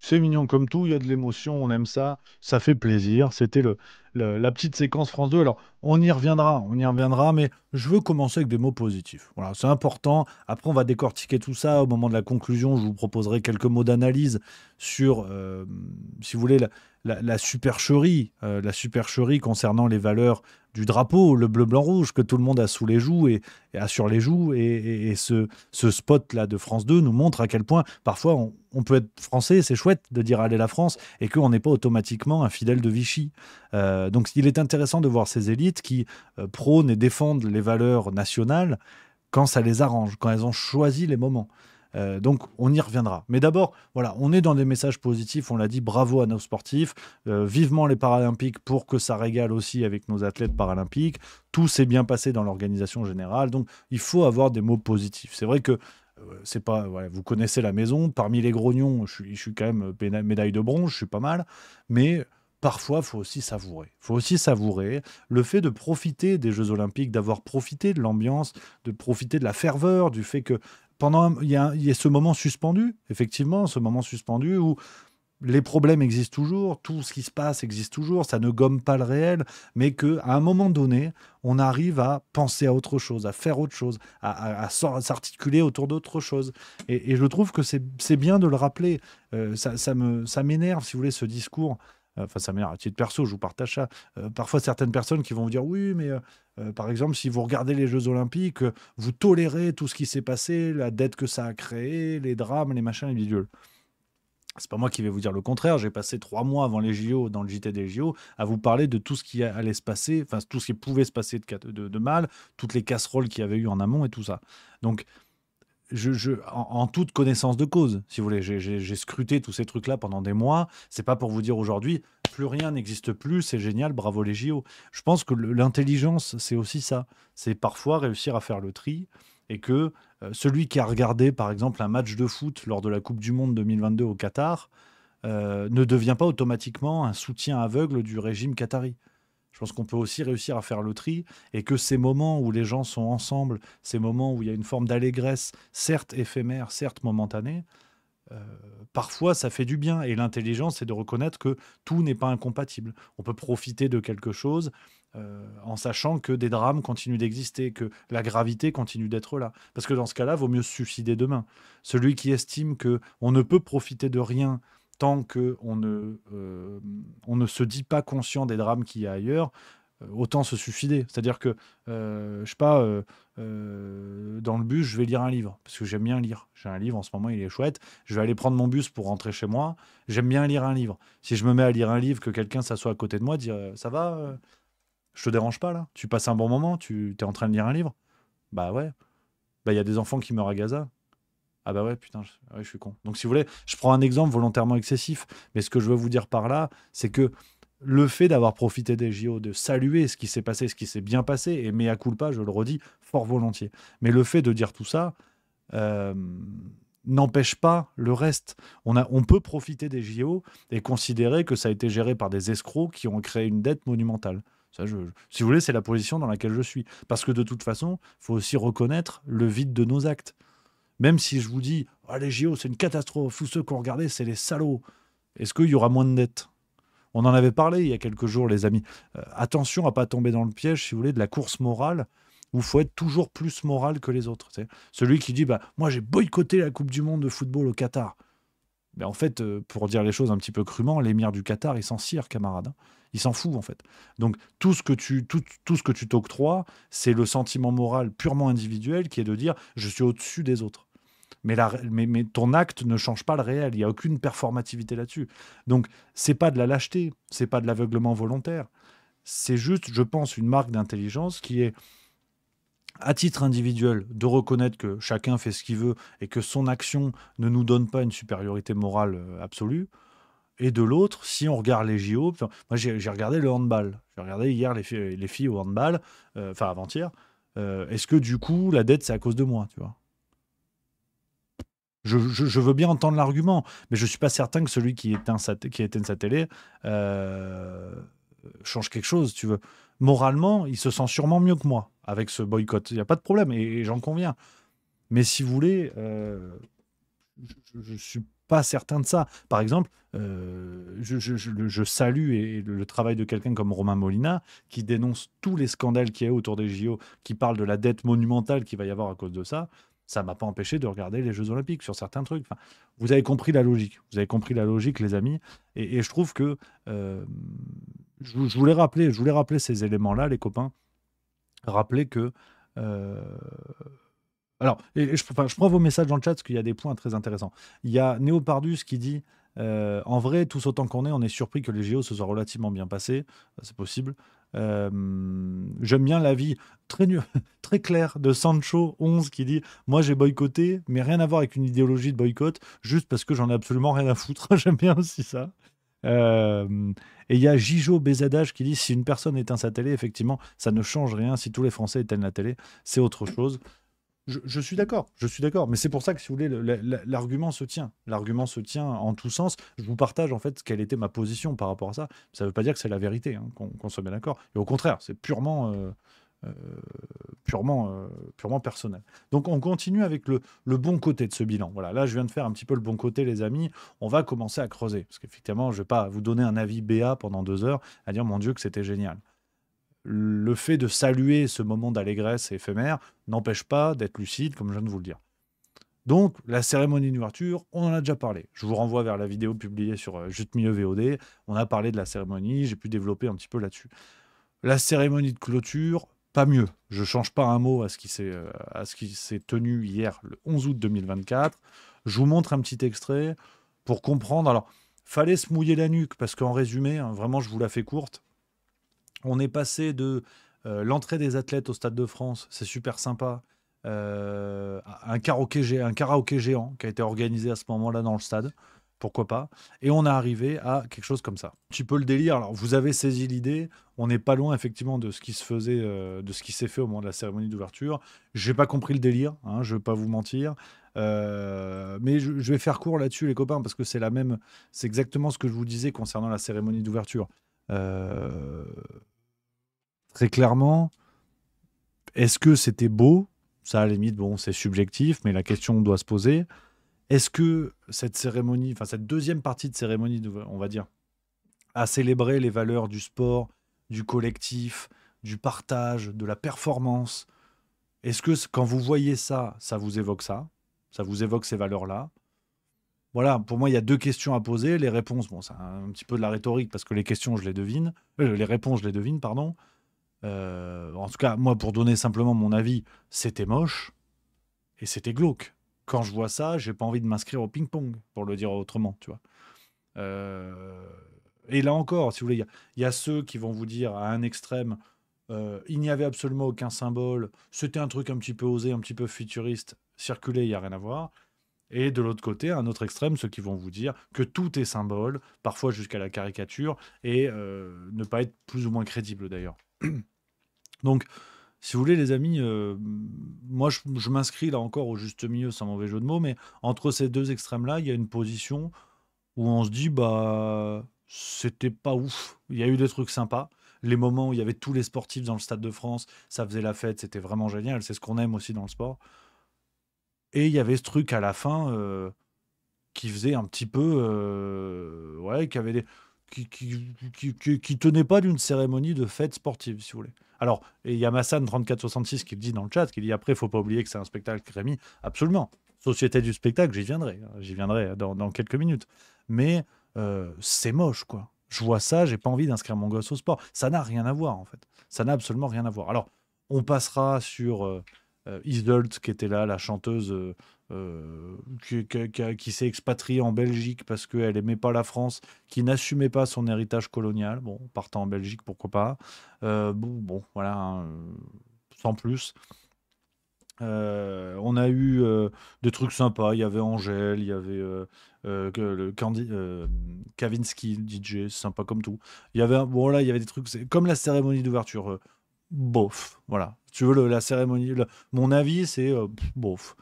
C'est mignon comme tout, il y a de l'émotion, on aime ça, ça fait plaisir. C'était la petite séquence France 2. Alors, on y reviendra, mais je veux commencer avec des mots positifs. Voilà, c'est important. Après, on va décortiquer tout ça. Au moment de la conclusion, je vous proposerai quelques mots d'analyse sur, si vous voulez, la supercherie concernant les valeurs du drapeau, le bleu, blanc, rouge, que tout le monde a sous les joues et a sur les joues. Et ce spot-là de France 2 nous montre à quel point, parfois, on peut être français, c'est chouette de dire allez la France, et qu'on n'est pas automatiquement un fidèle de Vichy. Donc il est intéressant de voir ces élites qui prônent et défendent les valeurs nationales quand ça les arrange, quand elles ont choisi les moments. Donc on y reviendra. Mais d'abord, voilà, on est dans des messages positifs, on l'a dit, bravo à nos sportifs, vivement les Paralympiques pour que ça régale aussi avec nos athlètes paralympiques. Tout s'est bien passé dans l'organisation générale, donc il faut avoir des mots positifs. C'est vrai que C'est pas, voilà, vous connaissez la maison. Parmi les grognons, je suis quand même médaille de bronze, je suis pas mal. Mais parfois, il faut aussi savourer. Il faut aussi savourer le fait de profiter des Jeux Olympiques, d'avoir profité de l'ambiance, de profiter de la ferveur, du fait que il y a ce moment suspendu, effectivement, ce moment suspendu où les problèmes existent toujours, tout ce qui se passe existe toujours, ça ne gomme pas le réel, mais qu'à un moment donné, on arrive à penser à autre chose, à faire autre chose, à s'articuler autour d'autre chose. Et je trouve que c'est bien de le rappeler. Ça m'énerve, si vous voulez, ce discours. Enfin, ça m'énerve à titre perso, je vous partage ça. Parfois, certaines personnes qui vont vous dire oui, mais par exemple, si vous regardez les Jeux Olympiques, vous tolérez tout ce qui s'est passé, la dette que ça a créé, les drames, les machins, les bidules. C'est pas moi qui vais vous dire le contraire. J'ai passé 3 mois avant les JO, dans le JT des JO, à vous parler de tout ce qui allait se passer, enfin tout ce qui pouvait se passer de mal, toutes les casseroles qu'il y avait eu en amont et tout ça. Donc, en toute connaissance de cause, si vous voulez, j'ai scruté tous ces trucs-là pendant des mois. C'est pas pour vous dire aujourd'hui, plus rien n'existe plus, c'est génial, bravo les JO. Je pense que l'intelligence, c'est aussi ça. C'est parfois réussir à faire le tri et que celui qui a regardé, par exemple, un match de foot lors de la Coupe du Monde 2022 au Qatar ne devient pas automatiquement un soutien aveugle du régime qatari. Je pense qu'on peut aussi réussir à faire le tri et que ces moments où les gens sont ensemble, ces moments où il y a une forme d'allégresse, certes éphémère, certes momentanée, parfois ça fait du bien. Et l'intelligence, c'est de reconnaître que tout n'est pas incompatible. On peut profiter de quelque chose en sachant que des drames continuent d'exister, que la gravité continue d'être là. Parce que dans ce cas-là, vaut mieux se suicider demain. Celui qui estime qu'on ne peut profiter de rien tant qu'on ne se dit pas conscient des drames qu'il y a ailleurs, autant se suicider. C'est-à-dire que, je sais pas, dans le bus, je vais lire un livre, parce que j'aime bien lire. J'ai un livre en ce moment, il est chouette. Je vais aller prendre mon bus pour rentrer chez moi. J'aime bien lire un livre. Si je me mets à lire un livre, que quelqu'un s'assoit à côté de moi, dire « Ça va je te dérange pas, là? Tu passes un bon moment? Tu es en train de lire un livre ?» Bah ouais. Bah il y a des enfants qui meurent à Gaza. Ah bah ouais, putain, je suis con. Donc si vous voulez, je prends un exemple volontairement excessif, mais ce que je veux vous dire par là, c'est que le fait d'avoir profité des JO, de saluer ce qui s'est passé, ce qui s'est bien passé, et mea culpa, je le redis, fort volontiers. Mais le fait de dire tout ça n'empêche pas le reste. On peut profiter des JO et considérer que ça a été géré par des escrocs qui ont créé une dette monumentale. Ça, si vous voulez, c'est la position dans laquelle je suis. Parce que de toute façon, il faut aussi reconnaître le vide de nos actes. Même si je vous dis, oh, les JO, c'est une catastrophe, tous ceux qu'on regardait, c'est les salauds. Est-ce qu'il y aura moins de dettes? On en avait parlé il y a quelques jours, les amis. Attention à pas tomber dans le piège, si vous voulez, de la course morale, où il faut être toujours plus moral que les autres. T'sais. Celui qui dit, bah, moi j'ai boycotté la Coupe du Monde de football au Qatar. Mais en fait, pour dire les choses un petit peu crûment, l'émir du Qatar, il s'en cire, camarade. Hein. Il s'en fout, en fait. Donc, tout ce que tu t'octroies, c'est le sentiment moral purement individuel qui est de dire « je suis au-dessus des autres ». Mais ton acte ne change pas le réel. Il n'y a aucune performativité là-dessus. Donc, c'est pas de la lâcheté, c'est pas de l'aveuglement volontaire. C'est juste, je pense, une marque d'intelligence qui est, à titre individuel, de reconnaître que chacun fait ce qu'il veut et que son action ne nous donne pas une supériorité morale absolue. Et de l'autre, si on regarde les JO, moi j'ai regardé le handball. J'ai regardé hier les filles au handball, enfin avant-hier. Est-ce que du coup, la dette, c'est à cause de moi, tu vois? Je veux bien entendre l'argument, mais je ne suis pas certain que celui qui éteint sa télé change quelque chose, tu veux. Moralement, il se sent sûrement mieux que moi avec ce boycott. Il n'y a pas de problème, et j'en conviens. Mais si vous voulez, je ne suis pas certain de ça. Par exemple, je salue le travail de quelqu'un comme Romain Molina, qui dénonce tous les scandales qu'il y a autour des JO, qui parle de la dette monumentale qu'il va y avoir à cause de ça. Ça ne m'a pas empêché de regarder les Jeux Olympiques sur certains trucs. Enfin, vous avez compris la logique. Vous avez compris la logique, les amis. Et je trouve que je voulais rappeler ces éléments-là, les copains. Rappeler que... alors, je prends vos messages dans le chat parce qu'il y a des points très intéressants. Il y a Néopardus qui dit en vrai, tous autant qu'on est, on est surpris que les JO se soient relativement bien passés. C'est possible. J'aime bien l'avis très clair de Sancho11 qui dit moi j'ai boycotté, mais rien à voir avec une idéologie de boycott, juste parce que j'en ai absolument rien à foutre. J'aime bien aussi ça. Et il y a Gijo BZH qui dit si une personne éteint sa télé, effectivement, ça ne change rien. Si tous les Français éteignent la télé, c'est autre chose. Je suis d'accord, mais c'est pour ça que, si vous voulez, l'argument se tient. L'argument se tient en tous sens. Je vous partage, en fait, quelle était ma position par rapport à ça. Ça ne veut pas dire que c'est la vérité, hein, qu'on soit bien d'accord. Et au contraire, c'est purement personnel. Donc, on continue avec le bon côté de ce bilan. Voilà, là, je viens de faire un petit peu le bon côté, les amis. On va commencer à creuser. Parce qu'effectivement, je ne vais pas vous donner un avis BA pendant 2 heures, à dire, mon Dieu, que c'était génial. Le fait de saluer ce moment d'allégresse éphémère n'empêche pas d'être lucide, comme je viens de vous le dire. Donc, la cérémonie d'ouverture, on en a déjà parlé. Je vous renvoie vers la vidéo publiée sur Juste Milieu VOD. On a parlé de la cérémonie, j'ai pu développer un petit peu là-dessus. La cérémonie de clôture, pas mieux. Je ne change pas un mot à ce qui s'est tenu hier, le 11 août 2024. Je vous montre un petit extrait pour comprendre. Alors, fallait se mouiller la nuque, parce qu'en résumé, hein, vraiment, je vous la fais courte. On est passé de l'entrée des athlètes au Stade de France, c'est super sympa, un karaoké géant qui a été organisé à ce moment-là dans le stade, pourquoi pas, et on est arrivé à quelque chose comme ça. Un petit peu le délire, alors vous avez saisi l'idée, on n'est pas loin effectivement de ce qui se faisait, de ce qui s'est fait au moment de la cérémonie d'ouverture. J'ai pas compris le délire, hein, je vais pas vous mentir, mais je vais faire court là-dessus les copains, parce que c'est exactement ce que je vous disais concernant la cérémonie d'ouverture. Très clairement, est-ce que c'était beau? Ça, à la limite, bon, c'est subjectif, mais la question doit se poser. Est-ce que cette cérémonie, enfin cette deuxième partie de cérémonie, on va dire, a célébré les valeurs du sport, du collectif, du partage, de la performance? Est-ce que quand vous voyez ça, ça vous évoque ça? Ça vous évoque ces valeurs-là? Voilà, pour moi, il y a 2 questions à poser. Les réponses, bon, c'est un petit peu de la rhétorique, parce que les questions, je les devine. Les réponses, je les devine, pardon. En tout cas, moi, pour donner simplement mon avis, c'était moche et c'était glauque. Quand je vois ça, j'ai pas envie de m'inscrire au ping-pong, pour le dire autrement, tu vois. Et là encore, si vous voulez, il y a ceux qui vont vous dire à un extrême, il n'y avait absolument aucun symbole, c'était un truc un petit peu osé, un petit peu futuriste, circuler, il n'y a rien à voir. Et de l'autre côté, à un autre extrême, ceux qui vont vous dire que tout est symbole, parfois jusqu'à la caricature, et ne pas être plus ou moins crédible d'ailleurs. Donc, si vous voulez, les amis, moi, je m'inscris là encore au juste milieu, sans mauvais jeu de mots, mais entre ces 2 extrêmes-là, il y a une position où on se dit, bah, c'était pas ouf. Il y a eu des trucs sympas. Les moments où il y avait tous les sportifs dans le Stade de France, ça faisait la fête, c'était vraiment génial. C'est ce qu'on aime aussi dans le sport. Et il y avait ce truc à la fin qui faisait un petit peu, ouais, qui avait qui tenait pas d'une cérémonie de fête sportive, si vous voulez. Alors, et il y a Massan 3466 qui le dit dans le chat, qui dit après, il faut pas oublier que c'est un spectacle, Rémi. Absolument. Société du spectacle, j'y viendrai dans quelques minutes. Mais c'est moche, quoi. Je vois ça, j'ai pas envie d'inscrire mon gosse au sport. Ça n'a rien à voir, en fait. Ça n'a absolument rien à voir. Alors, on passera sur Isolde, qui était là, la chanteuse qui s'est expatriée en Belgique parce qu'elle aimait pas la France, qui n'assumait pas son héritage colonial. Bon, partant en Belgique, pourquoi pas. Bon, voilà, hein, sans plus. On a eu des trucs sympas. Il y avait Angèle, il y avait Kavinsky, DJ, sympa comme tout. Il y avait, bon, là, il y avait des trucs, comme la cérémonie d'ouverture. Bof, voilà. Si tu veux, la cérémonie, mon avis, c'est bof.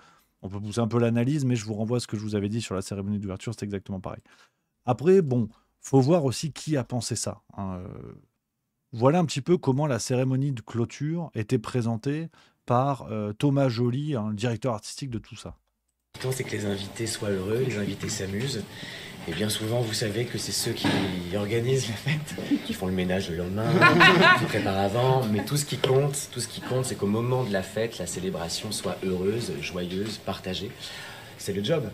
On peut pousser un peu l'analyse, mais je vous renvoie à ce que je vous avais dit sur la cérémonie d'ouverture, c'est exactement pareil. Après, bon, faut voir aussi qui a pensé ça, hein. Voilà un petit peu comment la cérémonie de clôture était présentée par Thomas Joly, hein, le directeur artistique de tout ça. C'est que les invités soient heureux, les invités s'amusent. Et bien souvent, vous savez que c'est ceux qui organisent la fête, qui font le ménage le lendemain, qui préparent avant. Mais tout ce qui compte, c'est qu'au moment de la fête, la célébration soit heureuse, joyeuse, partagée. C'est le job.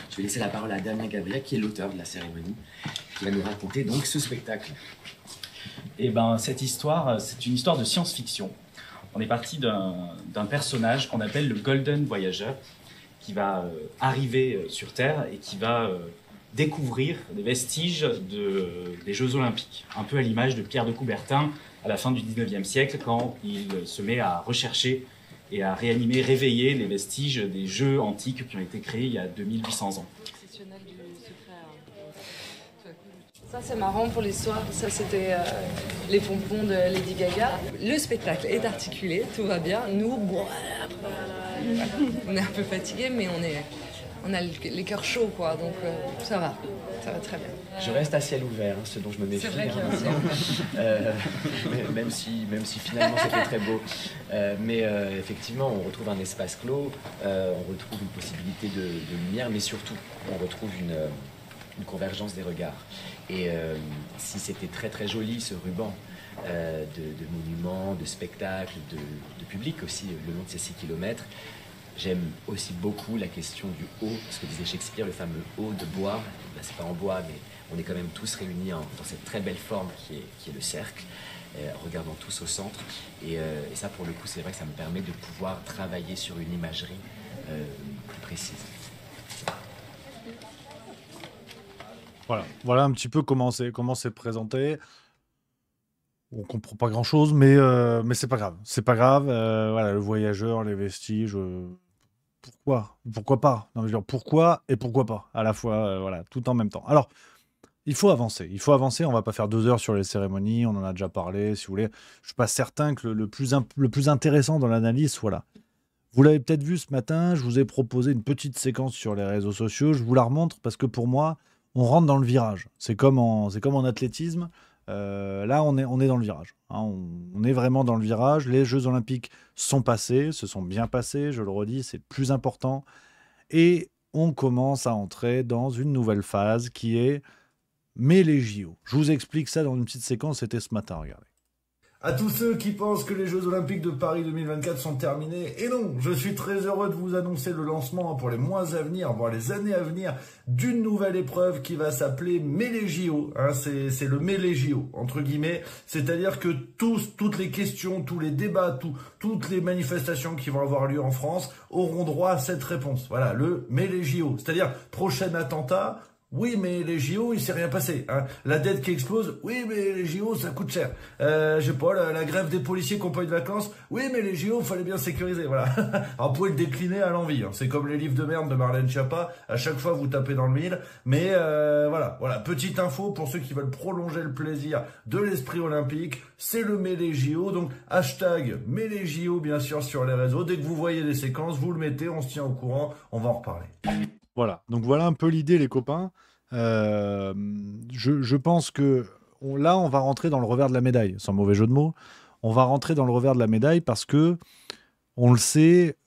Je vais laisser la parole à Damien Gabriel, qui est l'auteur de la cérémonie, qui va nous raconter donc ce spectacle. Et ben, cette histoire, c'est une histoire de science-fiction. On est parti d'un personnage qu'on appelle le Golden Voyageur, qui va arriver sur Terre et qui va découvrir des vestiges des Jeux Olympiques, un peu à l'image de Pierre de Coubertin à la fin du 19e siècle, quand il se met à rechercher et à réanimer, réveiller les vestiges des Jeux antiques qui ont été créés il y a 2800 ans. Ça c'est marrant pour l'histoire, ça c'était les pompons de Lady Gaga. Le spectacle est articulé, tout va bien. Nous, bon, on est un peu fatigués, mais on a les cœurs chauds, quoi, donc ça va très bien. Je reste à ciel ouvert, hein, ce dont je me méfie. C'est vrai qu'il y a un ciel. Même si finalement c'était très beau. Mais effectivement, on retrouve un espace clos, on retrouve une possibilité de lumière, mais surtout, on retrouve une convergence des regards. Et si c'était très très joli ce ruban de monuments, de spectacles, de public aussi le long de ces 6 kilomètres, j'aime aussi beaucoup la question du haut, ce que disait Shakespeare, le fameux haut de bois. Là, c'est pas en bois, mais on est quand même tous réunis dans cette très belle forme qui est le cercle, regardant tous au centre. Et ça, pour le coup, c'est vrai que ça me permet de pouvoir travailler sur une imagerie plus précise. Voilà un petit peu comment c'est présenté. On comprend pas grand-chose, mais c'est pas grave. C'est pas grave. Voilà, le voyageur, les vestiges. Pourquoi pas? Non, mais je veux dire, pourquoi et pourquoi pas à la fois, voilà, tout en même temps. Alors, il faut avancer. On va pas faire 2 heures sur les cérémonies. On en a déjà parlé, si vous voulez. Je suis pas certain que le plus intéressant dans l'analyse soit là. Vous l'avez peut-être vu ce matin. Je vous ai proposé une petite séquence sur les réseaux sociaux. Je vous la remontre parce que pour moi, on rentre dans le virage. C'est comme en athlétisme. Là, on est dans le virage. Hein. On est vraiment dans le virage. Les Jeux Olympiques sont passés, se sont bien passés, je le redis, c'est le plus important. Et on commence à entrer dans une nouvelle phase qui est mais les JO. Je vous explique ça dans une petite séquence, c'était ce matin, regardez. À tous ceux qui pensent que les Jeux Olympiques de Paris 2024 sont terminés, et non, je suis très heureux de vous annoncer le lancement pour les mois à venir, voire les années à venir, d'une nouvelle épreuve qui va s'appeler Mais les JO. Hein, c'est le Mais les JO, entre guillemets. C'est-à-dire que toutes les questions, tous les débats, toutes les manifestations qui vont avoir lieu en France auront droit à cette réponse. Voilà, le Mais les JO. C'est-à-dire, prochain attentat... Oui, mais les JO, il s'est rien passé. Hein. La dette qui explose, oui, mais les JO, ça coûte cher. Je sais pas, la grève des policiers qui n'ont pas eu de vacances, oui, mais les JO, fallait bien sécuriser. Voilà. Alors, vous pouvez le décliner à l'envie. Hein. C'est comme les livres de merde de Marlène Schiappa. À chaque fois, vous tapez dans le mille. Mais voilà. Petite info pour ceux qui veulent prolonger le plaisir de l'esprit olympique. C'est le Mais les JO. Donc, hashtag Mais les JO, bien sûr, sur les réseaux. Dès que vous voyez les séquences, vous le mettez, on se tient au courant. On va en reparler. Voilà, donc voilà un peu l'idée, les copains. Je pense que là, on va rentrer dans le revers de la médaille, sans mauvais jeu de mots. On va rentrer dans le revers de la médaille parce que, on le sait,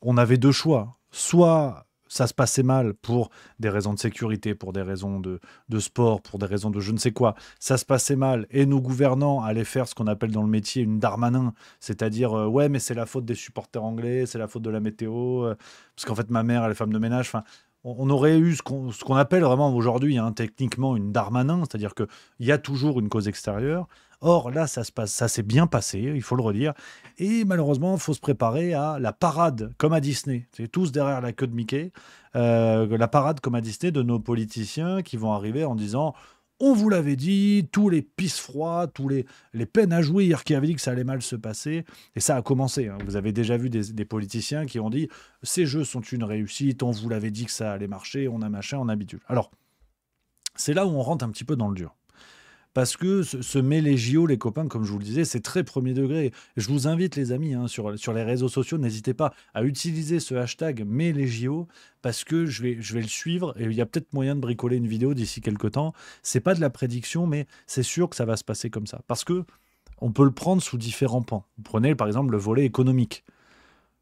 on avait 2 choix. Soit ça se passait mal pour des raisons de sécurité, pour des raisons de sport, pour des raisons de je ne sais quoi. Ça se passait mal et nos gouvernants allaient faire ce qu'on appelle dans le métier une Darmanin, c'est-à-dire ouais, mais c'est la faute des supporters anglais, c'est la faute de la météo, parce qu'en fait ma mère elle est femme de ménage. Enfin, on aurait eu ce qu'on appelle vraiment aujourd'hui techniquement une Darmanin, c'est-à-dire qu'il y a toujours une cause extérieure. Or, là, ça s'est bien passé, il faut le redire. Et malheureusement, il faut se préparer à la parade, comme à Disney. C'est tous derrière la queue de Mickey. La parade, comme à Disney, de nos politiciens qui vont arriver en disant « On vous l'avait dit, tous les pisse-froids, tous les peines à jouir qui avaient dit que ça allait mal se passer. » Et ça a commencé. Hein. Vous avez déjà vu des politiciens qui ont dit « Ces jeux sont une réussite, on vous l'avait dit que ça allait marcher, on a machin, on a bidule. » Alors, c'est là où on rentre un petit peu dans le dur. Parce que ce Mais les JO, les copains, comme je vous le disais, c'est très premier degré. Je vous invite, les amis, sur les réseaux sociaux, n'hésitez pas à utiliser ce hashtag Mais les JO, parce que je vais le suivre, et il y a peut-être moyen de bricoler une vidéo d'ici quelques temps. C'est pas de la prédiction, mais c'est sûr que ça va se passer comme ça. Parce que on peut le prendre sous différents pans. Vous prenez, par exemple, le volet économique.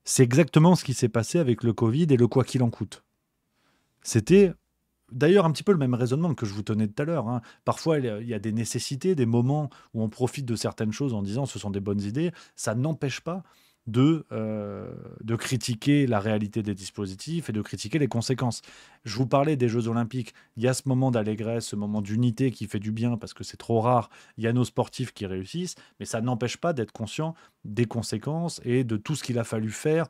C'est exactement ce qui s'est passé avec le Covid et le quoi qu'il en coûte. C'était... D'ailleurs, un petit peu le même raisonnement que je vous tenais tout à l'heure. Hein. Parfois, il y a des nécessités, des moments où on profite de certaines choses en disant ce sont des bonnes idées. Ça n'empêche pas de critiquer la réalité des dispositifs et de critiquer les conséquences. Je vous parlais des Jeux Olympiques. Il y a ce moment d'allégresse, ce moment d'unité qui fait du bien parce que c'est trop rare. Il y a nos sportifs qui réussissent, mais ça n'empêche pas d'être conscient des conséquences et de tout ce qu'il a fallu faire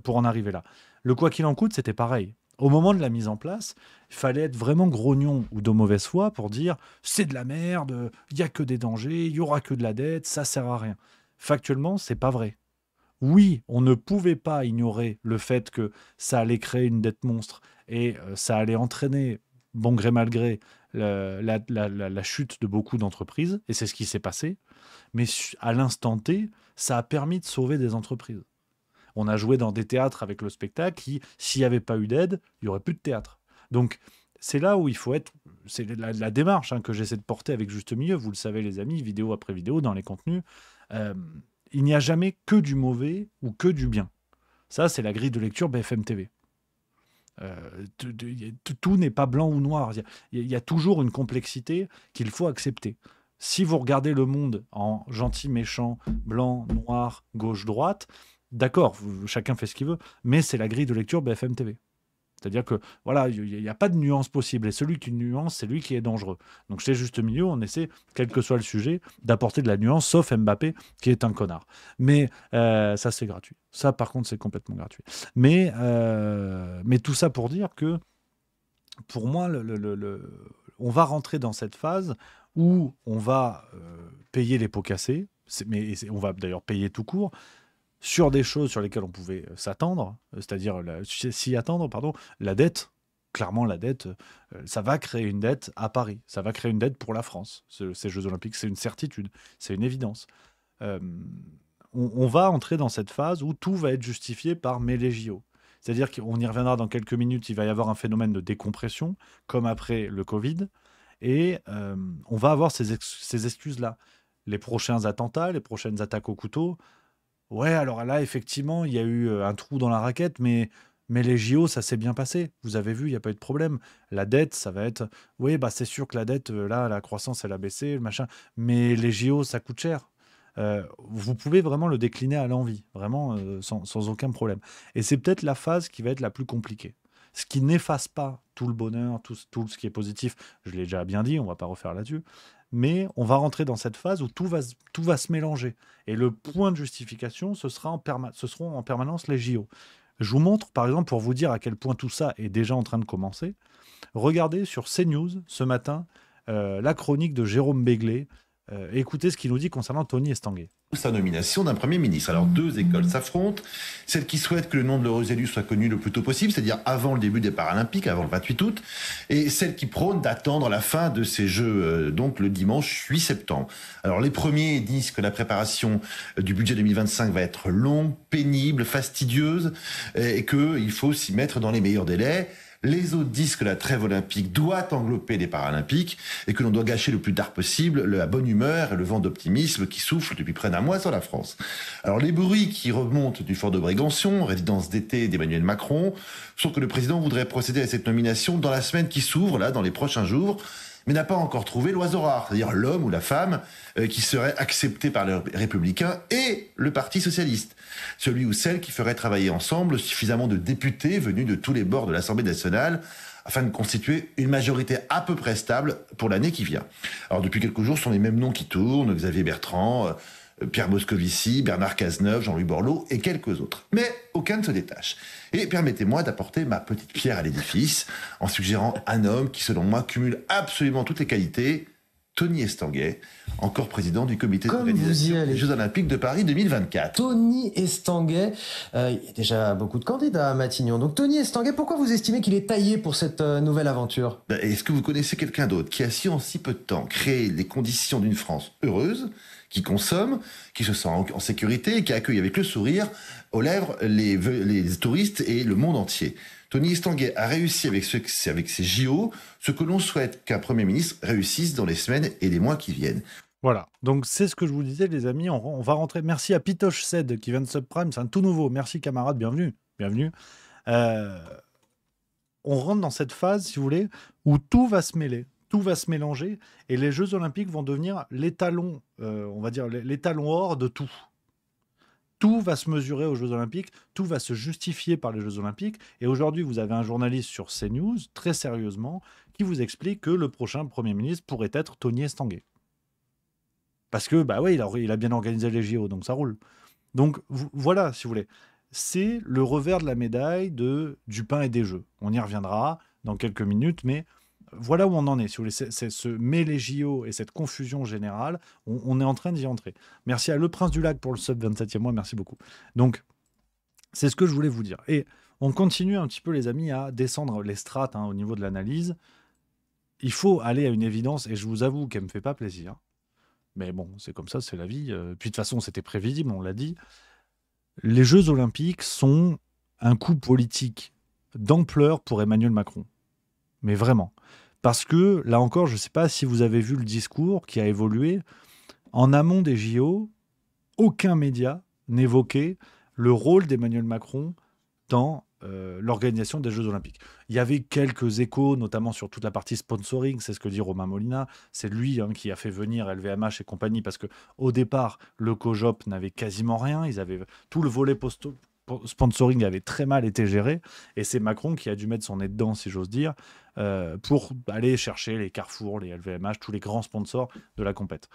pour en arriver là. Le quoi qu'il en coûte, c'était pareil. Au moment de la mise en place, il fallait être vraiment grognon ou de mauvaise foi pour dire c'est de la merde, il n'y a que des dangers, il n'y aura que de la dette, ça sert à rien. Factuellement, c'est pas vrai. Oui, on ne pouvait pas ignorer le fait que ça allait créer une dette monstre et ça allait entraîner, bon gré mal gré, la chute de beaucoup d'entreprises, et c'est ce qui s'est passé. Mais à l'instant T, ça a permis de sauver des entreprises. On a joué dans des théâtres avec le spectacle qui, s'il n'y avait pas eu d'aide, il n'y aurait plus de théâtre. Donc, c'est là où il faut être... C'est la démarche que j'essaie de porter avec Juste Milieu. Vous le savez, les amis, vidéo après vidéo, dans les contenus. Il n'y a jamais que du mauvais ou que du bien. Ça, c'est la grille de lecture BFM TV. Tout n'est pas blanc ou noir. Il y a toujours une complexité qu'il faut accepter. Si vous regardez le monde en gentil, méchant, blanc, noir, gauche, droite, d'accord, chacun fait ce qu'il veut, mais c'est la grille de lecture BFM TV. C'est-à-dire que voilà, il n'y a pas de nuance possible. Et celui qui nuance, c'est lui qui est dangereux. Donc chez Juste Milieu, on essaie, quel que soit le sujet, d'apporter de la nuance, sauf Mbappé, qui est un connard. Mais ça, c'est gratuit. Ça, par contre, c'est complètement gratuit. Mais tout ça pour dire que, pour moi, on va rentrer dans cette phase où on va payer les pots cassés, mais on va d'ailleurs payer tout court, sur des choses sur lesquelles on pouvait s'attendre, c'est-à-dire s'y attendre, pardon, la dette. Clairement, la dette, ça va créer une dette à Paris. Ça va créer une dette pour la France. Ces Jeux Olympiques, c'est une certitude, c'est une évidence. On va entrer dans cette phase où tout va être justifié par mais les JO. C'est-à-dire qu'on y reviendra dans quelques minutes, il va y avoir un phénomène de décompression, comme après le Covid, et on va avoir ces excuses-là. Les prochains attentats, les prochaines attaques au couteau. Ouais, alors là, effectivement, il y a eu un trou dans la raquette, mais les JO, ça s'est bien passé. Vous avez vu, il n'y a pas eu de problème. La dette, ça va être... Oui, bah, c'est sûr que la dette, là, la croissance, elle a baissé, le machin. Mais les JO, ça coûte cher. Vous pouvez vraiment le décliner à l'envi, vraiment sans aucun problème. Et c'est peut-être la phase qui va être la plus compliquée. Ce qui n'efface pas tout le bonheur, tout ce qui est positif. Je l'ai déjà bien dit, on ne va pas refaire là-dessus. Mais on va rentrer dans cette phase où tout va se mélanger. Et le point de justification, ce seront en permanence les JO. Je vous montre, par exemple, pour vous dire à quel point tout ça est déjà en train de commencer. Regardez sur CNews, ce matin, la chronique de Jérôme Béglé. Écoutez ce qu'il nous dit concernant Tony Estanguet. Sa nomination d'un Premier ministre. Alors deux écoles s'affrontent, celle qui souhaite que le nom de l'heureux élu soit connu le plus tôt possible, c'est-à-dire avant le début des Paralympiques, avant le 28 août, et celle qui prône d'attendre la fin de ces Jeux, donc le dimanche 8 septembre. Alors les premiers disent que la préparation du budget 2025 va être longue, pénible, fastidieuse, et qu'il faut s'y mettre dans les meilleurs délais. Les autres disent que la trêve olympique doit englober les Paralympiques et que l'on doit gâcher le plus tard possible la bonne humeur et le vent d'optimisme qui souffle depuis près d'un mois sur la France. Alors les bruits qui remontent du fort de Brégançon, résidence d'été d'Emmanuel Macron, sont que le président voudrait procéder à cette nomination dans la semaine qui s'ouvre, là, dans les prochains jours, mais n'a pas encore trouvé l'oiseau rare, c'est-à-dire l'homme ou la femme qui serait accepté par les Républicains et le Parti Socialiste. Celui ou celle qui ferait travailler ensemble suffisamment de députés venus de tous les bords de l'Assemblée nationale afin de constituer une majorité à peu près stable pour l'année qui vient. Alors depuis quelques jours, ce sont les mêmes noms qui tournent, Xavier Bertrand, Pierre Moscovici, Bernard Cazeneuve, Jean-Louis Borloo et quelques autres. Mais aucun ne se détache. Et permettez-moi d'apporter ma petite pierre à l'édifice en suggérant un homme qui, selon moi, cumule absolument toutes les qualités, Tony Estanguet, encore président du comité d'organisation des Jeux Olympiques de Paris 2024. Tony Estanguet, il y a déjà beaucoup de candidats à Matignon. Donc Tony Estanguet, pourquoi vous estimez qu'il est taillé pour cette nouvelle aventure ? Est-ce que vous connaissez quelqu'un d'autre qui a su en si peu de temps créer les conditions d'une France heureuse, qui consomme, qui se sent en sécurité et qui accueille avec le sourire aux lèvres les touristes et le monde entier ? Tony Estanguet a réussi avec ses JO ce que l'on souhaite qu'un Premier ministre réussisse dans les semaines et les mois qui viennent. Voilà, donc c'est ce que je vous disais les amis, on va rentrer. Merci à Pitoche Ced qui vient de Subprime, c'est un tout nouveau. Merci camarade, bienvenue. On rentre dans cette phase, si vous voulez, où tout va se mêler, tout va se mélanger et les Jeux Olympiques vont devenir l'étalon, on va dire l'étalon or de tout. Tout va se mesurer aux Jeux Olympiques, tout va se justifier par les Jeux Olympiques. Et aujourd'hui, vous avez un journaliste sur CNews, très sérieusement, qui vous explique que le prochain Premier ministre pourrait être Tony Estanguet. Parce que, bah ouais, il a bien organisé les JO, donc ça roule. Donc voilà, si vous voulez. C'est le revers de la médaille du pain et des jeux. On y reviendra dans quelques minutes, mais voilà où on en est. Si vous voulez, c'est ce mêlé JO et cette confusion générale, on est en train d'y entrer. Merci à Le Prince du Lac pour le sub 27e mois, merci beaucoup. Donc, c'est ce que je voulais vous dire. Et on continue un petit peu, les amis, à descendre les strates au niveau de l'analyse. il faut aller à une évidence, et je vous avoue qu'elle me fait pas plaisir. Mais bon, c'est comme ça, c'est la vie. Puis de toute façon, c'était prévisible, on l'a dit. Les Jeux Olympiques sont un coup politique d'ampleur pour Emmanuel Macron. Mais vraiment. Parce que, là encore, je ne sais pas si vous avez vu le discours qui a évolué. En amont des JO, aucun média n'évoquait le rôle d'Emmanuel Macron dans l'organisation des Jeux Olympiques. Il y avait quelques échos, notamment sur toute la partie sponsoring, c'est ce que dit Romain Molina. C'est lui qui a fait venir LVMH et compagnie, parce qu'au départ, le COJOP n'avait quasiment rien. Tout le volet sponsoring avait très mal été géré, et c'est Macron qui a dû mettre son nez dedans, si j'ose dire, pour aller chercher les Carrefour, les LVMH, tous les grands sponsors de la compète.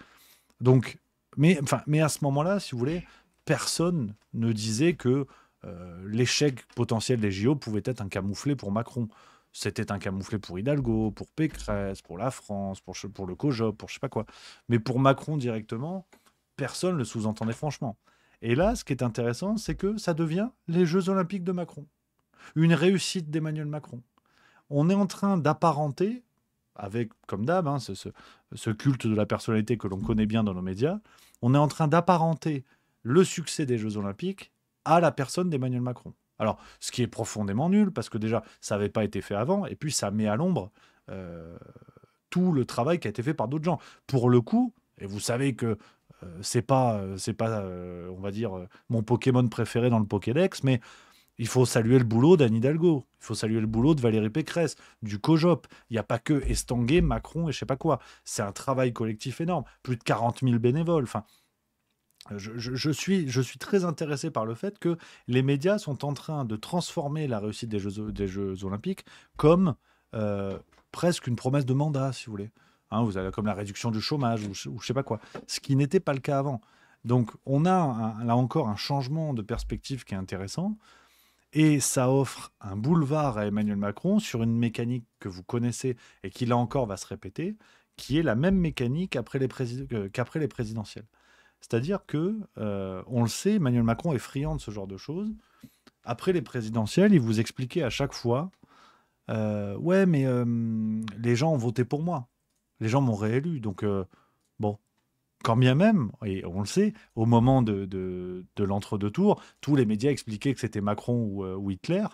Donc, mais à ce moment-là, si vous voulez, personne ne disait que l'échec potentiel des JO pouvait être un camouflet pour Macron. C'était un camouflet pour Hidalgo, pour Pécresse, pour la France, pour le COJOP, pour je sais pas quoi. Mais pour Macron directement, personne ne le sous-entendait franchement. Et là, ce qui est intéressant, c'est que ça devient les Jeux Olympiques de Macron. Une réussite d'Emmanuel Macron. On est en train d'apparenter, avec, comme d'hab, ce culte de la personnalité que l'on connaît bien dans nos médias, on est en train d'apparenter le succès des Jeux Olympiques à la personne d'Emmanuel Macron. Alors, ce qui est profondément nul, parce que déjà, ça n'avait pas été fait avant, et puis ça met à l'ombre tout le travail qui a été fait par d'autres gens. Pour le coup, et vous savez que c'est pas on va dire, mon Pokémon préféré dans le Pokédex, mais il faut saluer le boulot d'Anne Hidalgo, il faut saluer le boulot de Valérie Pécresse, du COJOP. Il n'y a pas que Estanguet, Macron et je sais pas quoi. C'est un travail collectif énorme. Plus de 40 000 bénévoles. Enfin, je suis très intéressé par le fait que les médias sont en train de transformer la réussite des Jeux Olympiques comme presque une promesse de mandat, si vous voulez. Vous avez comme la réduction du chômage ou je sais pas quoi. Ce qui n'était pas le cas avant. Donc, on a là encore un changement de perspective qui est intéressant. Et ça offre un boulevard à Emmanuel Macron sur une mécanique que vous connaissez et qui, là encore, va se répéter, qui est la même mécanique qu'après les présidentielles. C'est-à-dire que, on le sait, Emmanuel Macron est friand de ce genre de choses. Après les présidentielles, il vous expliquait à chaque fois ouais, mais les gens ont voté pour moi. Les gens m'ont réélu. Donc, bon, quand bien même, et on le sait, au moment de l'entre-deux tours, tous les médias expliquaient que c'était Macron ou Hitler.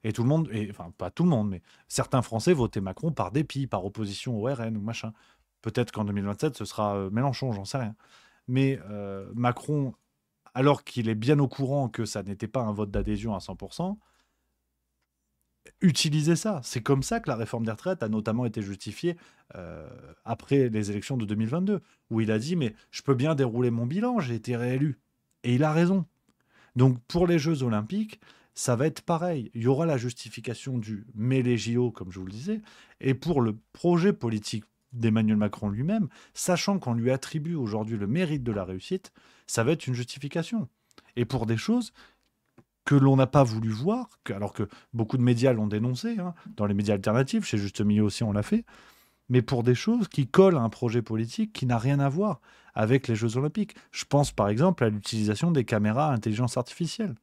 Et tout le monde, enfin, pas tout le monde, mais certains Français votaient Macron par dépit, par opposition au RN ou machin. Peut-être qu'en 2027, ce sera Mélenchon, j'en sais rien. Mais Macron, alors qu'il est bien au courant que ça n'était pas un vote d'adhésion à 100%, utilisait ça. C'est comme ça que la réforme des retraites a notamment été justifiée après les élections de 2022, où il a dit « mais je peux bien dérouler mon bilan, j'ai été réélu ». Et il a raison. Donc pour les Jeux Olympiques, ça va être pareil. Il y aura la justification du « mais les JO », comme je vous le disais, et pour le projet politique d'Emmanuel Macron lui-même, sachant qu'on lui attribue aujourd'hui le mérite de la réussite, ça va être une justification. Et pour des choses que l'on n'a pas voulu voir, alors que beaucoup de médias l'ont dénoncé, dans les médias alternatifs, chez Juste Milieu aussi on l'a fait, mais pour des choses qui collent à un projet politique qui n'a rien à voir avec les Jeux Olympiques. Je pense par exemple à l'utilisation des caméras à intelligence artificielle,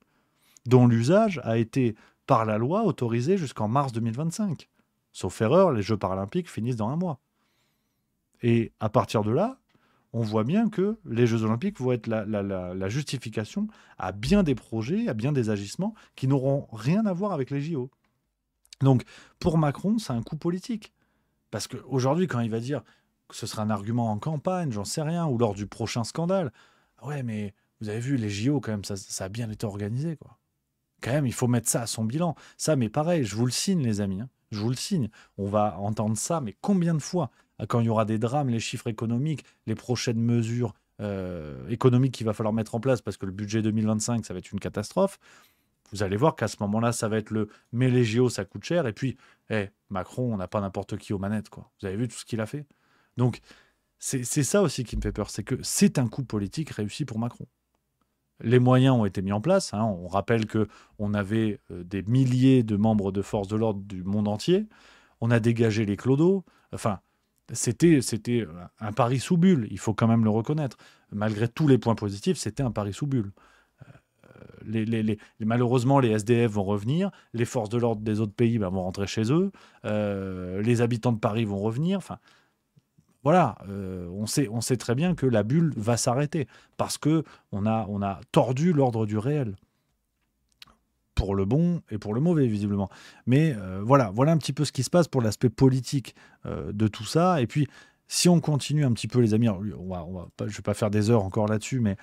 dont l'usage a été par la loi autorisé jusqu'en mars 2025. Sauf erreur, les Jeux paralympiques finissent dans un mois. Et à partir de là, on voit bien que les Jeux Olympiques vont être la justification à bien des projets, à bien des agissements qui n'auront rien à voir avec les JO. Donc, pour Macron, c'est un coup politique. Parce qu'aujourd'hui, quand il va dire que ce sera un argument en campagne, j'en sais rien, ou lors du prochain scandale, ouais, mais vous avez vu, les JO, quand même, ça a bien été organisé, quoi. Quand même, il faut mettre ça à son bilan. Ça, mais pareil, je vous le signe, les amis. Je vous le signe. On va entendre ça, mais combien de fois ? Quand il y aura des drames, les chiffres économiques, les prochaines mesures économiques qu'il va falloir mettre en place, parce que le budget 2025, ça va être une catastrophe, vous allez voir qu'à ce moment-là, ça va être le « mais les JO, ça coûte cher », et puis, Macron, on n'a pas n'importe qui aux manettes, quoi. Vous avez vu tout ce qu'il a fait ? Donc, c'est ça aussi qui me fait peur, c'est que c'est un coup politique réussi pour Macron. Les moyens ont été mis en place. On rappelle qu'on avait des milliers de membres de forces de l'ordre du monde entier. On a dégagé les clodos. Enfin, c'était un pari sous bulle. Il faut quand même le reconnaître. Malgré tous les points positifs, c'était un pari sous bulle. malheureusement, les SDF vont revenir, les forces de l'ordre des autres pays vont rentrer chez eux, les habitants de Paris vont revenir. Enfin, voilà, on sait très bien que la bulle va s'arrêter parce que on a tordu l'ordre du réel. Pour le bon et pour le mauvais, visiblement. Mais voilà un petit peu ce qui se passe pour l'aspect politique de tout ça. Et puis, si on continue un petit peu, les amis, je ne vais pas faire des heures encore là-dessus, mais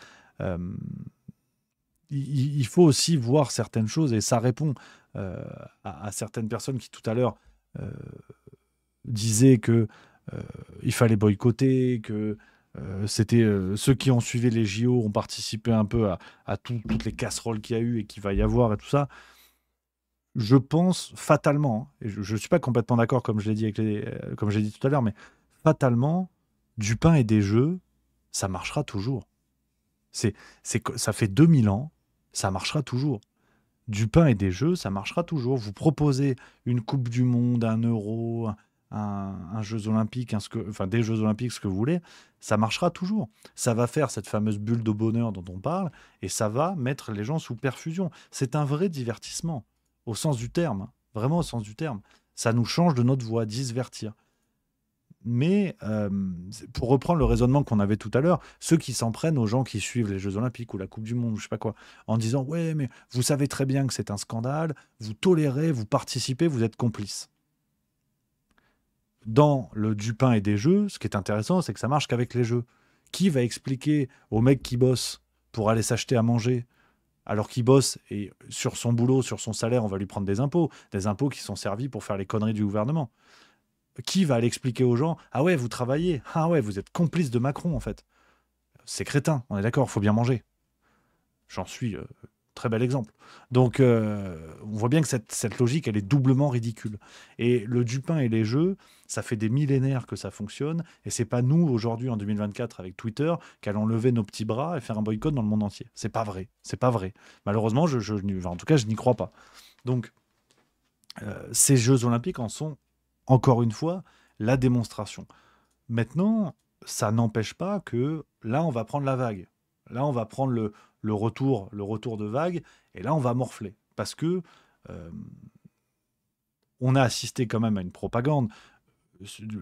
il faut aussi voir certaines choses, et ça répond à certaines personnes qui, tout à l'heure, disaient que il fallait boycotter, que c'était ceux qui ont suivi les JO ont participé un peu à toutes les casseroles qu'il y a eu et qu'il va y avoir et tout ça. Je pense fatalement, et je ne suis pas complètement d'accord comme je l'ai dit, comme j'ai dit tout à l'heure, mais fatalement, du pain et des jeux, ça marchera toujours. Ça fait 2000 ans, ça marchera toujours. Du pain et des jeux, ça marchera toujours. Vous proposez une Coupe du Monde, un Euro, un Jeux Olympiques, des Jeux Olympiques, ce que vous voulez, ça marchera toujours. Ça va faire cette fameuse bulle de bonheur dont on parle, et ça va mettre les gens sous perfusion. C'est un vrai divertissement, au sens du terme, hein, vraiment au sens du terme. Ça nous change de notre voie, divertir. Mais pour reprendre le raisonnement qu'on avait tout à l'heure, ceux qui s'en prennent aux gens qui suivent les Jeux Olympiques ou la Coupe du Monde, je sais pas quoi, en disant « Ouais, mais vous savez très bien que c'est un scandale, vous tolérez, vous participez, vous êtes complices. » Dans le du pain et des jeux, ce qui est intéressant, c'est que ça marche qu'avec les jeux. Qui va expliquer au mec qui bosse pour aller s'acheter à manger, alors qu'il bosse et sur son boulot, sur son salaire, on va lui prendre des impôts qui sont servis pour faire les conneries du gouvernement? Qui va aller expliquer aux gens « Ah ouais, vous travaillez, ah ouais, vous êtes complice de Macron, en fait. » C'est crétin, on est d'accord, il faut bien manger. J'en suis très bel exemple. Donc, on voit bien que cette logique, elle est doublement ridicule. Et le du pain et les jeux, ça fait des millénaires que ça fonctionne, et c'est pas nous, aujourd'hui, en 2024, avec Twitter, qu'allons lever nos petits bras et faire un boycott dans le monde entier. C'est pas vrai. C'est pas vrai. Malheureusement, en tout cas, je n'y crois pas. Donc, ces Jeux Olympiques en sont, encore une fois, la démonstration. Maintenant, ça n'empêche pas que là, on va prendre la vague. Là, on va prendre le retour de vague, et là, on va morfler. Parce que on a assisté quand même à une propagande.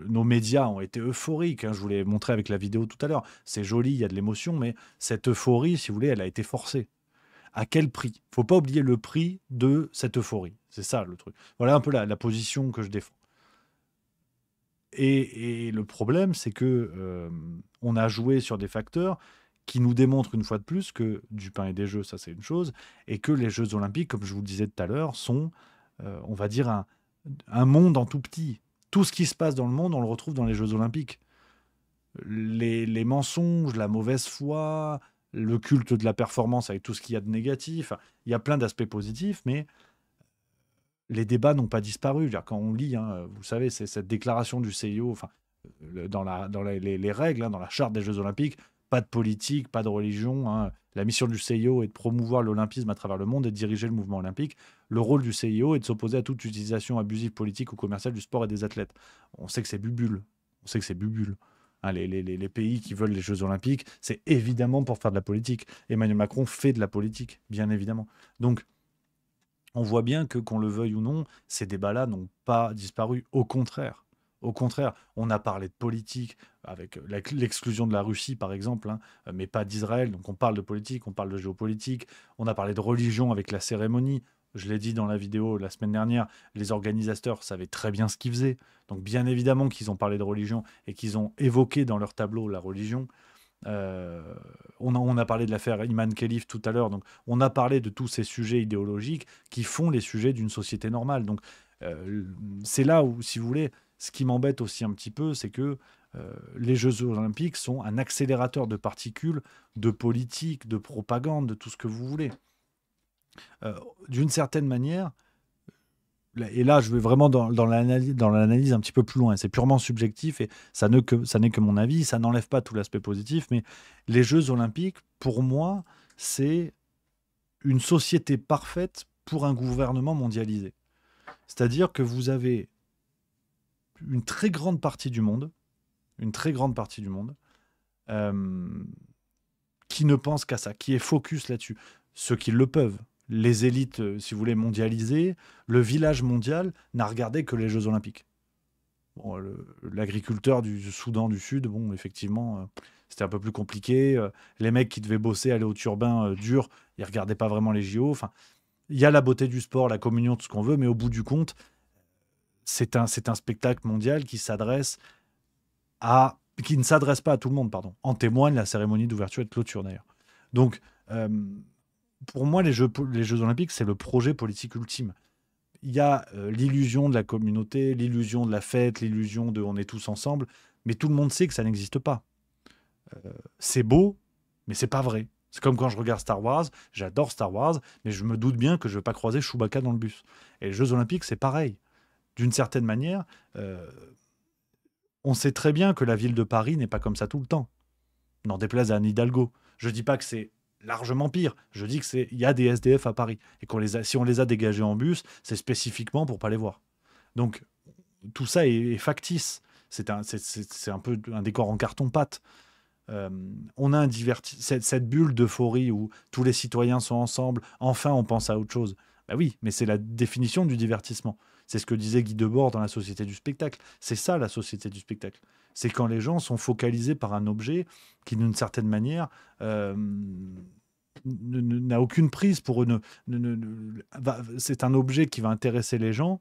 Nos médias ont été euphoriques, hein, je vous l'ai montré avec la vidéo tout à l'heure. C'est joli, il y a de l'émotion, mais cette euphorie, si vous voulez, elle a été forcée. À quel prix? Il ne faut pas oublier le prix de cette euphorie. C'est ça le truc. Voilà un peu la position que je défends. Et le problème, c'est que on a joué sur des facteurs qui nous démontrent une fois de plus que du pain et des jeux, ça c'est une chose, et que les Jeux Olympiques, comme je vous le disais tout à l'heure, sont, on va dire, un monde en tout petit. Tout ce qui se passe dans le monde, on le retrouve dans les Jeux Olympiques. Les mensonges, la mauvaise foi, le culte de la performance avec tout ce qu'il y a de négatif, il y a plein d'aspects positifs, mais les débats n'ont pas disparu. Quand on lit, hein, vous savez, c'est cette déclaration du CIO, dans les règles, hein, dans la charte des Jeux Olympiques, pas de politique, pas de religion. Hein. La mission du CIO est de promouvoir l'olympisme à travers le monde et de diriger le mouvement olympique. Le rôle du CIO est de s'opposer à toute utilisation abusive politique ou commerciale du sport et des athlètes. On sait que c'est bubule. Hein, les pays qui veulent les Jeux Olympiques, c'est évidemment pour faire de la politique. Emmanuel Macron fait de la politique, bien évidemment. Donc, on voit bien que, qu'on le veuille ou non, ces débats-là n'ont pas disparu. Au contraire, on a parlé de politique avec l'exclusion de la Russie, par exemple, hein, mais pas d'Israël. Donc on parle de politique, on parle de géopolitique. On a parlé de religion avec la cérémonie. Je l'ai dit dans la vidéo la semaine dernière, les organisateurs savaient très bien ce qu'ils faisaient. Donc bien évidemment qu'ils ont parlé de religion et qu'ils ont évoqué dans leur tableau la religion. On a parlé de l'affaire Iman Khelif tout à l'heure, donc on a parlé de tous ces sujets idéologiques qui font les sujets d'une société normale. Donc c'est là où, si vous voulez, ce qui m'embête aussi un petit peu, c'est que les Jeux Olympiques sont un accélérateur de particules, de politique, de propagande, de tout ce que vous voulez. D'une certaine manière, et là je vais vraiment dans l'analyse un petit peu plus loin, c'est purement subjectif et ça n'est que mon avis, ça n'enlève pas tout l'aspect positif, mais les Jeux Olympiques, pour moi, c'est une société parfaite pour un gouvernement mondialisé. C'est-à-dire que vous avez une très grande partie du monde, qui ne pense qu'à ça, qui est focus là-dessus. ceux qui le peuvent. Les élites, si vous voulez, mondialisées, le village mondial n'a regardé que les Jeux Olympiques. Bon, l'agriculteur du Soudan du Sud, bon, effectivement, c'était un peu plus compliqué. Les mecs qui devaient bosser, aller au turbin dur, ils ne regardaient pas vraiment les JO. Enfin, il y a la beauté du sport, la communion, tout ce qu'on veut, mais au bout du compte, c'est un spectacle mondial qui ne s'adresse pas à tout le monde, pardon. En témoigne la cérémonie d'ouverture et de clôture, d'ailleurs. Donc, pour moi, les Jeux Olympiques, c'est le projet politique ultime. Il y a l'illusion de la communauté, l'illusion de la fête, l'illusion de on est tous ensemble, mais tout le monde sait que ça n'existe pas. C'est beau, mais c'est pas vrai. C'est comme quand je regarde Star Wars, j'adore Star Wars, mais je me doute bien que je ne vais pas croiser Chewbacca dans le bus. Et les Jeux Olympiques, c'est pareil. D'une certaine manière, on sait très bien que la ville de Paris n'est pas comme ça tout le temps. N'en déplaise à Anne Hidalgo. Je ne dis pas que c'est largement pire. Je dis qu'il y a des SDF à Paris. Et si on les a dégagés en bus, c'est spécifiquement pour ne pas les voir. Donc, tout ça est factice. C'est un peu un décor en carton-pâte. On a cette bulle d'euphorie où tous les citoyens sont ensemble. Enfin, on pense à autre chose. Ben oui, mais c'est la définition du divertissement. C'est ce que disait Guy Debord dans La Société du spectacle. C'est ça, la société du spectacle. C'est quand les gens sont focalisés par un objet qui, d'une certaine manière, n'a aucune prise pour eux. C'est un objet qui va intéresser les gens,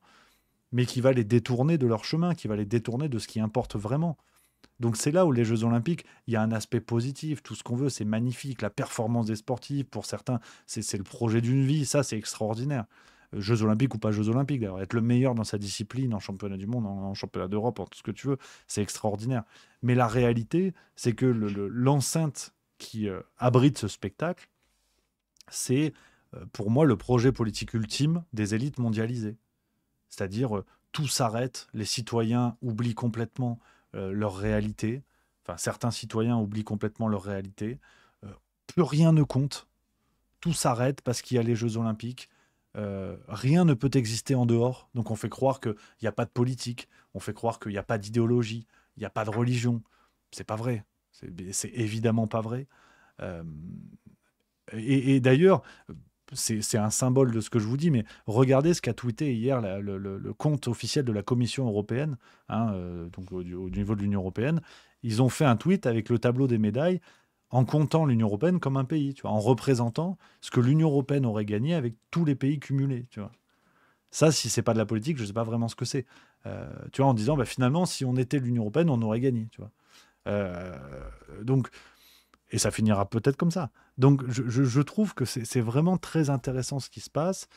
mais qui va les détourner de leur chemin, qui va les détourner de ce qui importe vraiment. Donc c'est là où les Jeux Olympiques, il y a un aspect positif, tout ce qu'on veut, c'est magnifique, la performance des sportifs, pour certains, c'est le projet d'une vie, ça c'est extraordinaire. Jeux Olympiques ou pas Jeux Olympiques, d'ailleurs, être le meilleur dans sa discipline, en championnat du monde, en championnat d'Europe, en tout ce que tu veux, c'est extraordinaire. Mais la réalité, c'est que l'enceinte qui abrite ce spectacle, c'est pour moi le projet politique ultime des élites mondialisées. C'est-à-dire, tout s'arrête, les citoyens oublient complètement leur réalité, enfin certains citoyens oublient complètement leur réalité, plus rien ne compte, tout s'arrête parce qu'il y a les Jeux Olympiques, rien ne peut exister en dehors, donc on fait croire qu'il n'y a pas de politique, on fait croire qu'il n'y a pas d'idéologie, il n'y a pas de religion, c'est pas vrai, c'est évidemment pas vrai, et d'ailleurs, c'est un symbole de ce que je vous dis, mais regardez ce qu'a tweeté hier le compte officiel de la Commission européenne, donc au niveau de l'Union européenne. Ils ont fait un tweet avec le tableau des médailles en comptant l'Union européenne comme un pays, tu vois, en représentant ce que l'Union européenne aurait gagné avec tous les pays cumulés. Tu vois. Ça, si c'est pas de la politique, je ne sais pas vraiment ce que c'est. Tu vois, en disant, finalement, si on était l'Union européenne, on aurait gagné. Tu vois. Donc... Et ça finira peut-être comme ça. Donc, je trouve que c'est vraiment très intéressant ce qui se passe,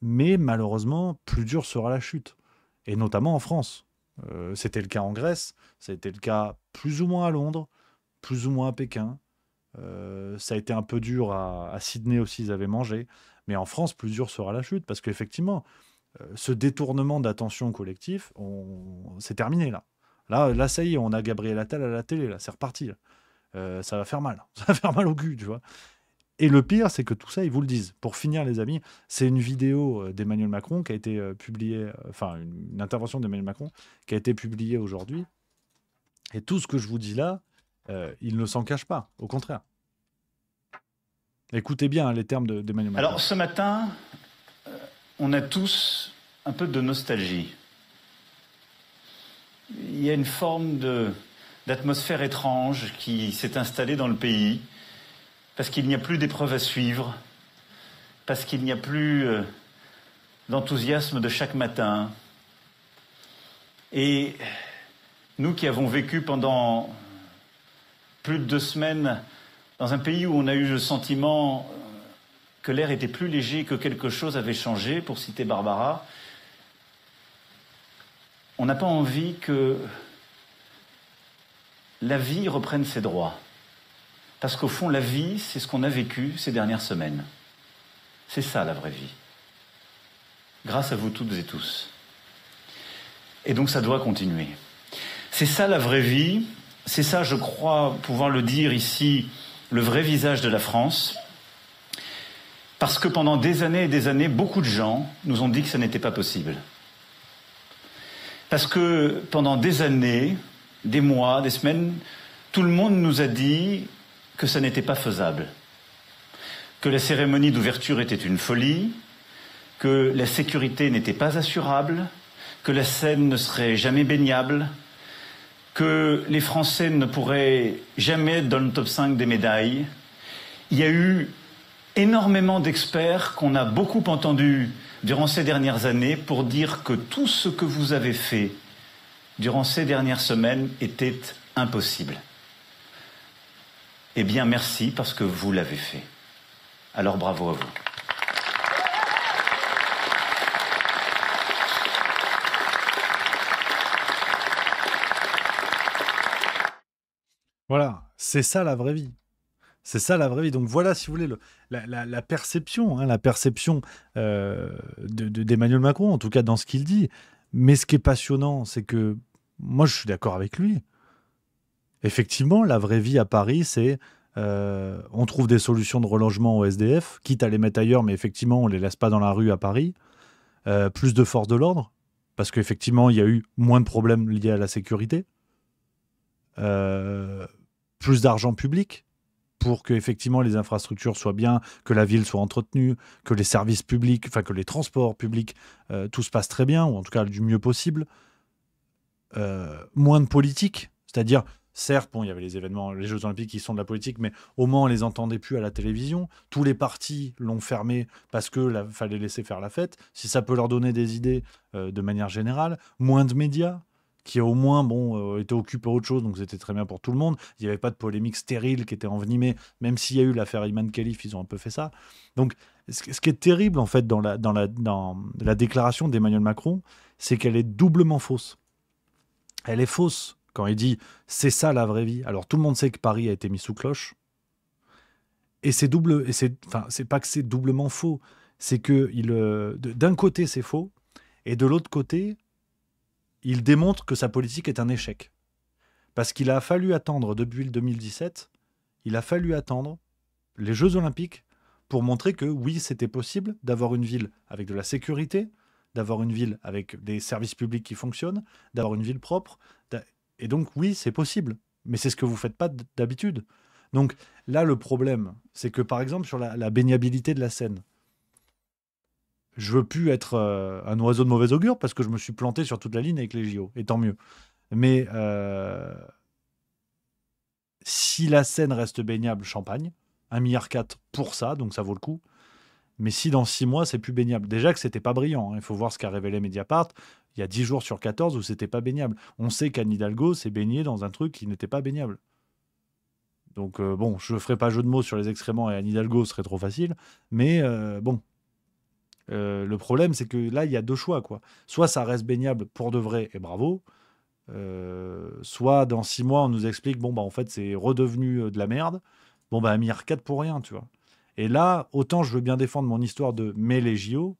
mais malheureusement, plus dur sera la chute. Et notamment en France. C'était le cas en Grèce, ça a été le cas plus ou moins à Londres, plus ou moins à Pékin. Ça a été un peu dur à Sydney aussi, ils avaient mangé. Mais en France, plus dur sera la chute, parce qu'effectivement, ce détournement d'attention collectif, c'est terminé là. Là, ça y est, on a Gabriel Attal à la télé, là, c'est reparti. Là. Ça va faire mal. Ça va faire mal au cul, tu vois. Et le pire, c'est que tout ça, ils vous le disent. Pour finir, les amis, c'est une vidéo d'Emmanuel Macron qui a été publiée, enfin, une intervention d'Emmanuel Macron qui a été publiée aujourd'hui. Et tout ce que je vous dis là, il ne s'en cache pas. Au contraire. Écoutez bien les termes d'Emmanuel Macron. Alors, ce matin, on a tous un peu de nostalgie. Il y a une forme d'atmosphère étrange qui s'est installée dans le pays, parce qu'il n'y a plus d'épreuves à suivre, parce qu'il n'y a plus d'enthousiasme de chaque matin. Et nous qui avons vécu pendant plus de 2 semaines dans un pays où on a eu le sentiment que l'air était plus léger, que quelque chose avait changé, pour citer Barbara, on n'a pas envie que la vie reprenne ses droits. Parce qu'au fond, la vie, c'est ce qu'on a vécu ces dernières semaines. C'est ça, la vraie vie. Grâce à vous toutes et tous. Et donc, ça doit continuer. C'est ça, la vraie vie. C'est ça, je crois pouvoir le dire ici, le vrai visage de la France. Parce que pendant des années et des années, beaucoup de gens nous ont dit que ça n'était pas possible. Parce que pendant des années, des mois, des semaines, tout le monde nous a dit que ça n'était pas faisable. que la cérémonie d'ouverture était une folie, que la sécurité n'était pas assurable, que la Seine ne serait jamais baignable, que les Français ne pourraient jamais être dans le top 5 des médailles. Il y a eu énormément d'experts qu'on a beaucoup entendus durant ces dernières années pour dire que tout ce que vous avez fait durant ces dernières semaines était impossible. Eh bien, merci parce que vous l'avez fait. Alors bravo à vous. Voilà, c'est ça la vraie vie. C'est ça la vraie vie. Donc voilà, si vous voulez, la perception, hein, la perception d'Emmanuel Macron, en tout cas dans ce qu'il dit. Mais ce qui est passionnant, c'est que moi, je suis d'accord avec lui. Effectivement, la vraie vie à Paris, c'est on trouve des solutions de relogement au SDF, quitte à les mettre ailleurs, mais effectivement, on ne les laisse pas dans la rue à Paris. Plus de forces de l'ordre, parce qu'effectivement, il y a eu moins de problèmes liés à la sécurité. Plus d'argent public pour que effectivement les infrastructures soient bien, que la ville soit entretenue, que les services publics, enfin que les transports publics, tout se passe très bien, ou en tout cas du mieux possible. Moins de politique, c'est-à-dire, certes, bon, il y avait les événements, les Jeux Olympiques qui sont de la politique, mais au moins on les entendait plus à la télévision. Tous les partis l'ont fermé parce que fallait laisser faire la fête. Si ça peut leur donner des idées de manière générale, moins de médias, qui au moins étaient occupés à autre chose, donc c'était très bien pour tout le monde. Il n'y avait pas de polémique stérile qui était envenimée, même s'il y a eu l'affaire Iman Khalif, ils ont un peu fait ça. Donc, ce qui est terrible, en fait, dans la déclaration d'Emmanuel Macron, c'est qu'elle est doublement fausse. Elle est fausse quand il dit « c'est ça la vraie vie ». Alors, tout le monde sait que Paris a été mis sous cloche. Et c'est pas que c'est doublement faux, c'est que d'un côté, c'est faux, et de l'autre côté, il démontre que sa politique est un échec. Parce qu'il a fallu attendre, depuis le 2017, il a fallu attendre les Jeux Olympiques pour montrer que oui, c'était possible d'avoir une ville avec de la sécurité, d'avoir une ville avec des services publics qui fonctionnent, d'avoir une ville propre. Et donc, oui, c'est possible. Mais c'est ce que vous ne faites pas d'habitude. Donc là, le problème, c'est que par exemple, sur la baignabilité de la Seine, je veux plus être un oiseau de mauvais augure parce que je me suis planté sur toute la ligne avec les JO, et tant mieux. Mais si la Seine reste baignable, champagne, 1,4 milliard pour ça, donc ça vaut le coup. Mais si dans 6 mois, c'est plus baignable. Déjà que c'était pas brillant, hein. Il faut voir ce qu'a révélé Mediapart. Il y a 10 jours sur 14 où c'était pas baignable. On sait qu'Anne Hidalgo s'est baignée dans un truc qui n'était pas baignable. Donc bon, je ne ferai pas jeu de mots sur les excréments et Anne Hidalgo, ce serait trop facile. Mais bon. Le problème, c'est que là, il y a deux choix, quoi. Soit ça reste baignable pour de vrai, et bravo. Soit dans 6 mois, on nous explique, bon, bah en fait, c'est redevenu de la merde. Bon, bah 1,4 milliard pour rien, tu vois. Et là, autant je veux bien défendre mon histoire de mais les JO,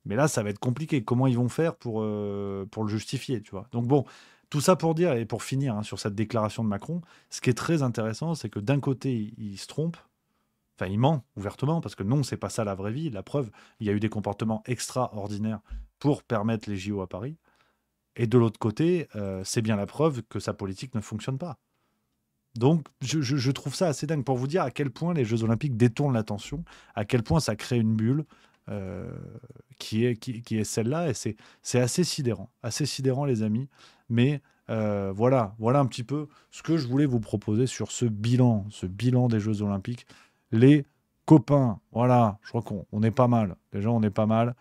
mais là, ça va être compliqué. Comment ils vont faire pour le justifier, tu vois. Donc bon, tout ça pour dire, et pour finir hein, sur cette déclaration de Macron, ce qui est très intéressant, c'est que d'un côté, il se trompe. Enfin, il ment ouvertement, parce que non, c'est pas ça la vraie vie. La preuve, il y a eu des comportements extraordinaires pour permettre les JO à Paris. Et de l'autre côté, c'est bien la preuve que sa politique ne fonctionne pas. Donc, je trouve ça assez dingue pour vous dire à quel point les Jeux Olympiques détournent l'attention, à quel point ça crée une bulle qui est celle-là. Et c'est assez sidérant, les amis. Mais voilà un petit peu ce que je voulais vous proposer sur ce bilan des Jeux Olympiques. Les copains, voilà, je crois qu'on est pas mal. Déjà, on est pas mal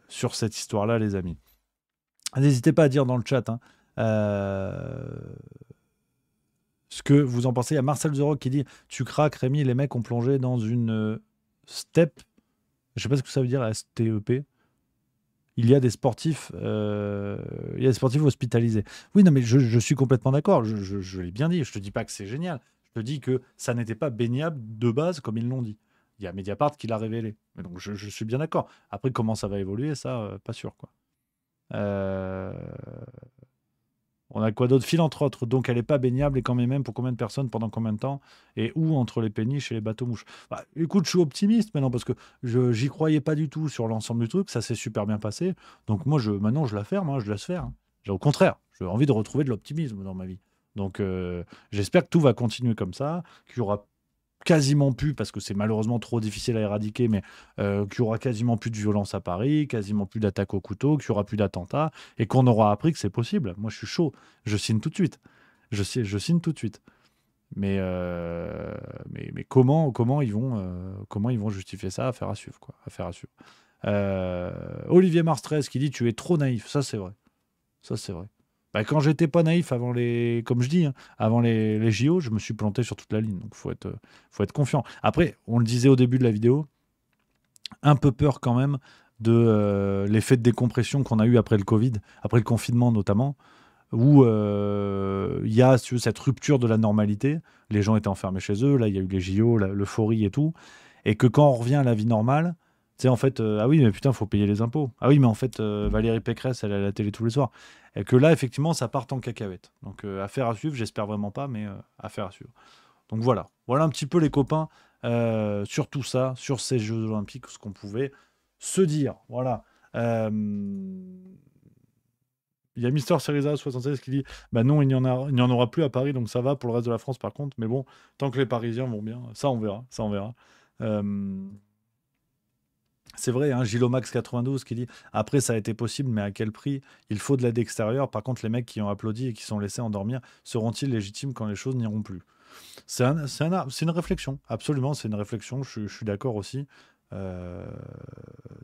sur cette histoire-là, les amis. N'hésitez pas à dire dans le chat ce que vous en pensez. Il y a Marcel The Rock qui dit « Tu craques, Rémi, les mecs ont plongé dans une STEP. » Je ne sais pas ce que ça veut dire, STEP. Il y a des sportifs hospitalisés. Oui, non, mais je suis complètement d'accord. Je l'ai bien dit. Je ne te dis pas que c'est génial. Je te dis que ça n'était pas baignable de base, comme ils l'ont dit. Il y a Mediapart qui l'a révélé. Mais donc, je suis bien d'accord. Après, comment ça va évoluer, ça, pas sûr, quoi. On a quoi d'autre? File entre autres. Donc, elle n'est pas baignable et quand même pour combien de personnes, pendant combien de temps? Et où entre les péniches et les bateaux-mouches? Bah, écoute, je suis optimiste maintenant parce que j'y croyais pas du tout sur l'ensemble du truc. Ça s'est super bien passé. Donc, moi, maintenant, je la ferme. Hein, je laisse faire. Hein. Au contraire, j'ai envie de retrouver de l'optimisme dans ma vie. Donc, j'espère que tout va continuer comme ça, qu'il y aura quasiment plus, parce que c'est malheureusement trop difficile à éradiquer, mais qu'il y aura quasiment plus de violence à Paris, quasiment plus d'attaques au couteau, qu'il y aura plus d'attentats, et qu'on aura appris que c'est possible. Moi, je suis chaud. Je signe tout de suite. Je signe tout de suite. Mais comment ils vont justifier ça? Affaire à suivre, quoi. Affaire à suivre. Olivier Marstrez qui dit tu es trop naïf. Ça, c'est vrai. Ça, c'est vrai. Bah, quand j'étais pas naïf avant comme je dis, hein, avant les JO, je me suis planté sur toute la ligne. Donc, faut être confiant. Après, on le disait au début de la vidéo, un peu peur quand même de l'effet de décompression qu'on a eu après le Covid, après le confinement notamment, où il y a cette rupture de la normalité. Les gens étaient enfermés chez eux. Là, il y a eu les JO, l'euphorie et tout. Et que quand on revient à la vie normale, tu sais, en fait, ah oui, mais putain, il faut payer les impôts. Ah oui, mais en fait, Valérie Pécresse, elle est à la télé tous les soirs. Et que là, effectivement, ça part en cacahuète. Donc, affaire à suivre, j'espère vraiment pas, mais affaire à suivre. Donc voilà. Voilà un petit peu les copains sur tout ça, sur ces Jeux Olympiques, ce qu'on pouvait se dire. Voilà. Il y a Mister Seriza 76 qui dit bah non, il n'y en aura plus à Paris, donc ça va pour le reste de la France par contre. Mais bon, tant que les Parisiens vont bien, ça on verra. Ça on verra. C'est vrai, hein, Gilomax 92 qui dit après ça a été possible, mais à quel prix? Il faut de l'aide extérieure. Par contre, les mecs qui ont applaudi et qui sont laissés endormir seront-ils légitimes quand les choses n'iront plus? C'est une réflexion, absolument, c'est une réflexion. Je suis d'accord aussi.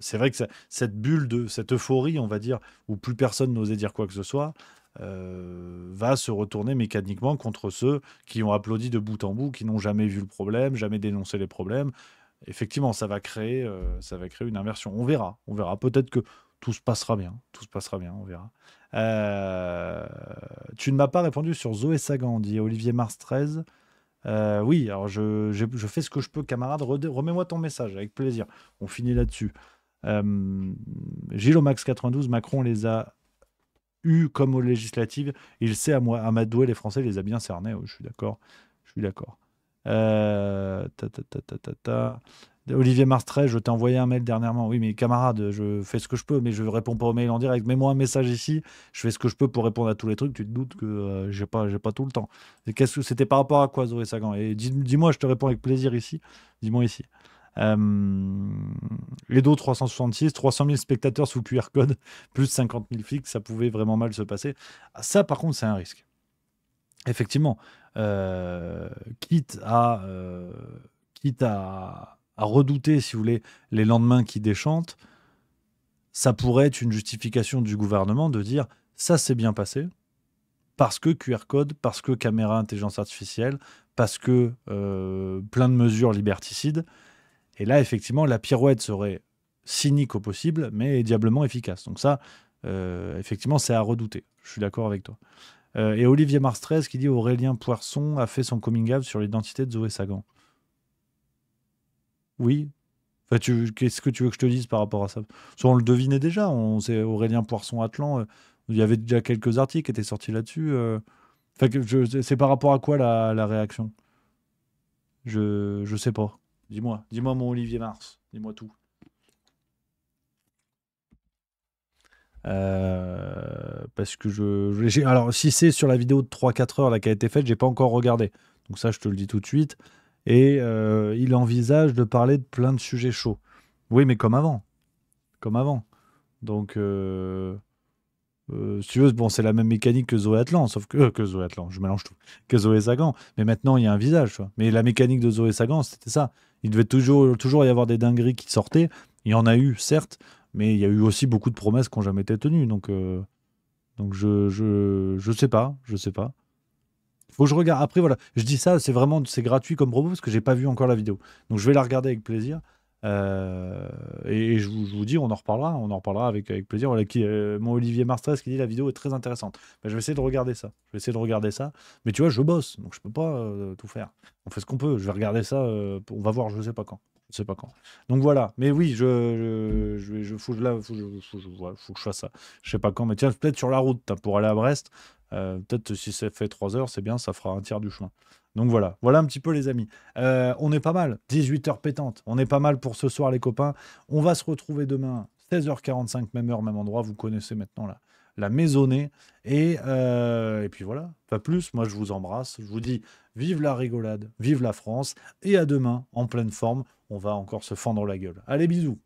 C'est vrai que cette bulle cette euphorie, on va dire, où plus personne n'osait dire quoi que ce soit, va se retourner mécaniquement contre ceux qui ont applaudi de bout en bout, qui n'ont jamais vu le problème, jamais dénoncé les problèmes. Effectivement, ça va créer une inversion. On verra. Peut-être que tout se passera bien. On verra. Tu ne m'as pas répondu sur Zoé Sagan, dit Olivier Mars 13. Oui, alors je fais ce que je peux, camarade. Remets-moi ton message, avec plaisir. On finit là-dessus. Gilomax 92, Macron les a eus comme aux législatives. Il sait amadouer les Français, il les a bien cernés. Oui, je suis d'accord. Olivier Marstret, je t'ai envoyé un mail dernièrement. Oui, mais camarade, je fais ce que je peux, mais je réponds pas aux mails en direct. Mets-moi un message ici, je fais ce que je peux pour répondre à tous les trucs. Tu te doutes que j'ai pas tout le temps. C'était par rapport à quoi, Zoé Sagan? Et dis-moi, je te réponds avec plaisir ici. Dis-moi ici. Edo 366, 300 000 spectateurs sous QR code, plus 50 000 fixes, ça pouvait vraiment mal se passer. Ça, par contre, c'est un risque. Effectivement, quitte à redouter, si vous voulez, les lendemains qui déchantent, ça pourrait être une justification du gouvernement de dire ça s'est bien passé parce que QR code, parce que caméra intelligence artificielle, parce que plein de mesures liberticides. Et là, effectivement, la pirouette serait cynique au possible, mais diablement efficace. Donc ça, effectivement, c'est à redouter. Je suis d'accord avec toi. Et Olivier Marstrez qui dit Aurélien Poisson a fait son coming out sur l'identité de Zoé Sagan. Oui. Enfin, qu'est-ce que tu veux que je te dise par rapport à ça? On le devinait déjà. C'est Aurélien Poisson-Atlan. Il y avait déjà quelques articles qui étaient sortis là-dessus. Enfin, c'est par rapport à quoi la réaction? Je sais pas. Dis-moi mon Olivier Mars. Dis-moi tout. Parce que alors, si c'est sur la vidéo de 3-4 heures là, qui a été faite, j'ai pas encore regardé. Donc ça, je te le dis tout de suite. Et il envisage de parler de plein de sujets chauds. Oui, mais comme avant. Donc, si tu veux, bon, c'est la même mécanique que Zoé Atlan, sauf que Zoé Atlan, je mélange tout, que Zoé Sagan. Mais maintenant, il y a un visage. Tu vois. Mais la mécanique de Zoé Sagan, c'était ça. Il devait toujours y avoir des dingueries qui sortaient. Il y en a eu, certes, mais il y a eu aussi beaucoup de promesses qui n'ont jamais été tenues. Donc je sais pas. Faut que je regarde. Après, voilà, je dis ça, c'est gratuit comme propos parce que j'ai pas vu encore la vidéo. Donc je vais la regarder avec plaisir. Et je vous dis, on en reparlera avec plaisir. Voilà, mon Olivier Marstrez qui dit la vidéo est très intéressante. Ben, je vais essayer de regarder ça. Mais tu vois, je bosse, donc je peux pas tout faire. On fait ce qu'on peut. Je vais regarder ça. On va voir, je sais pas quand. Donc voilà. Mais oui, faut que je fasse ça. Je sais pas quand, mais tiens, peut-être sur la route pour aller à Brest. Peut-être si ça fait 3 heures, c'est bien, ça fera un tiers du chemin. Donc voilà un petit peu les amis. On est pas mal, 18h pétante. On est pas mal pour ce soir les copains. On va se retrouver demain, 16h45, même heure, même endroit. Vous connaissez maintenant la maisonnée. Et puis voilà, pas plus. Moi, je vous embrasse. Je vous dis vive la rigolade, vive la France. Et à demain, en pleine forme. On va encore se fendre la gueule. Allez, bisous.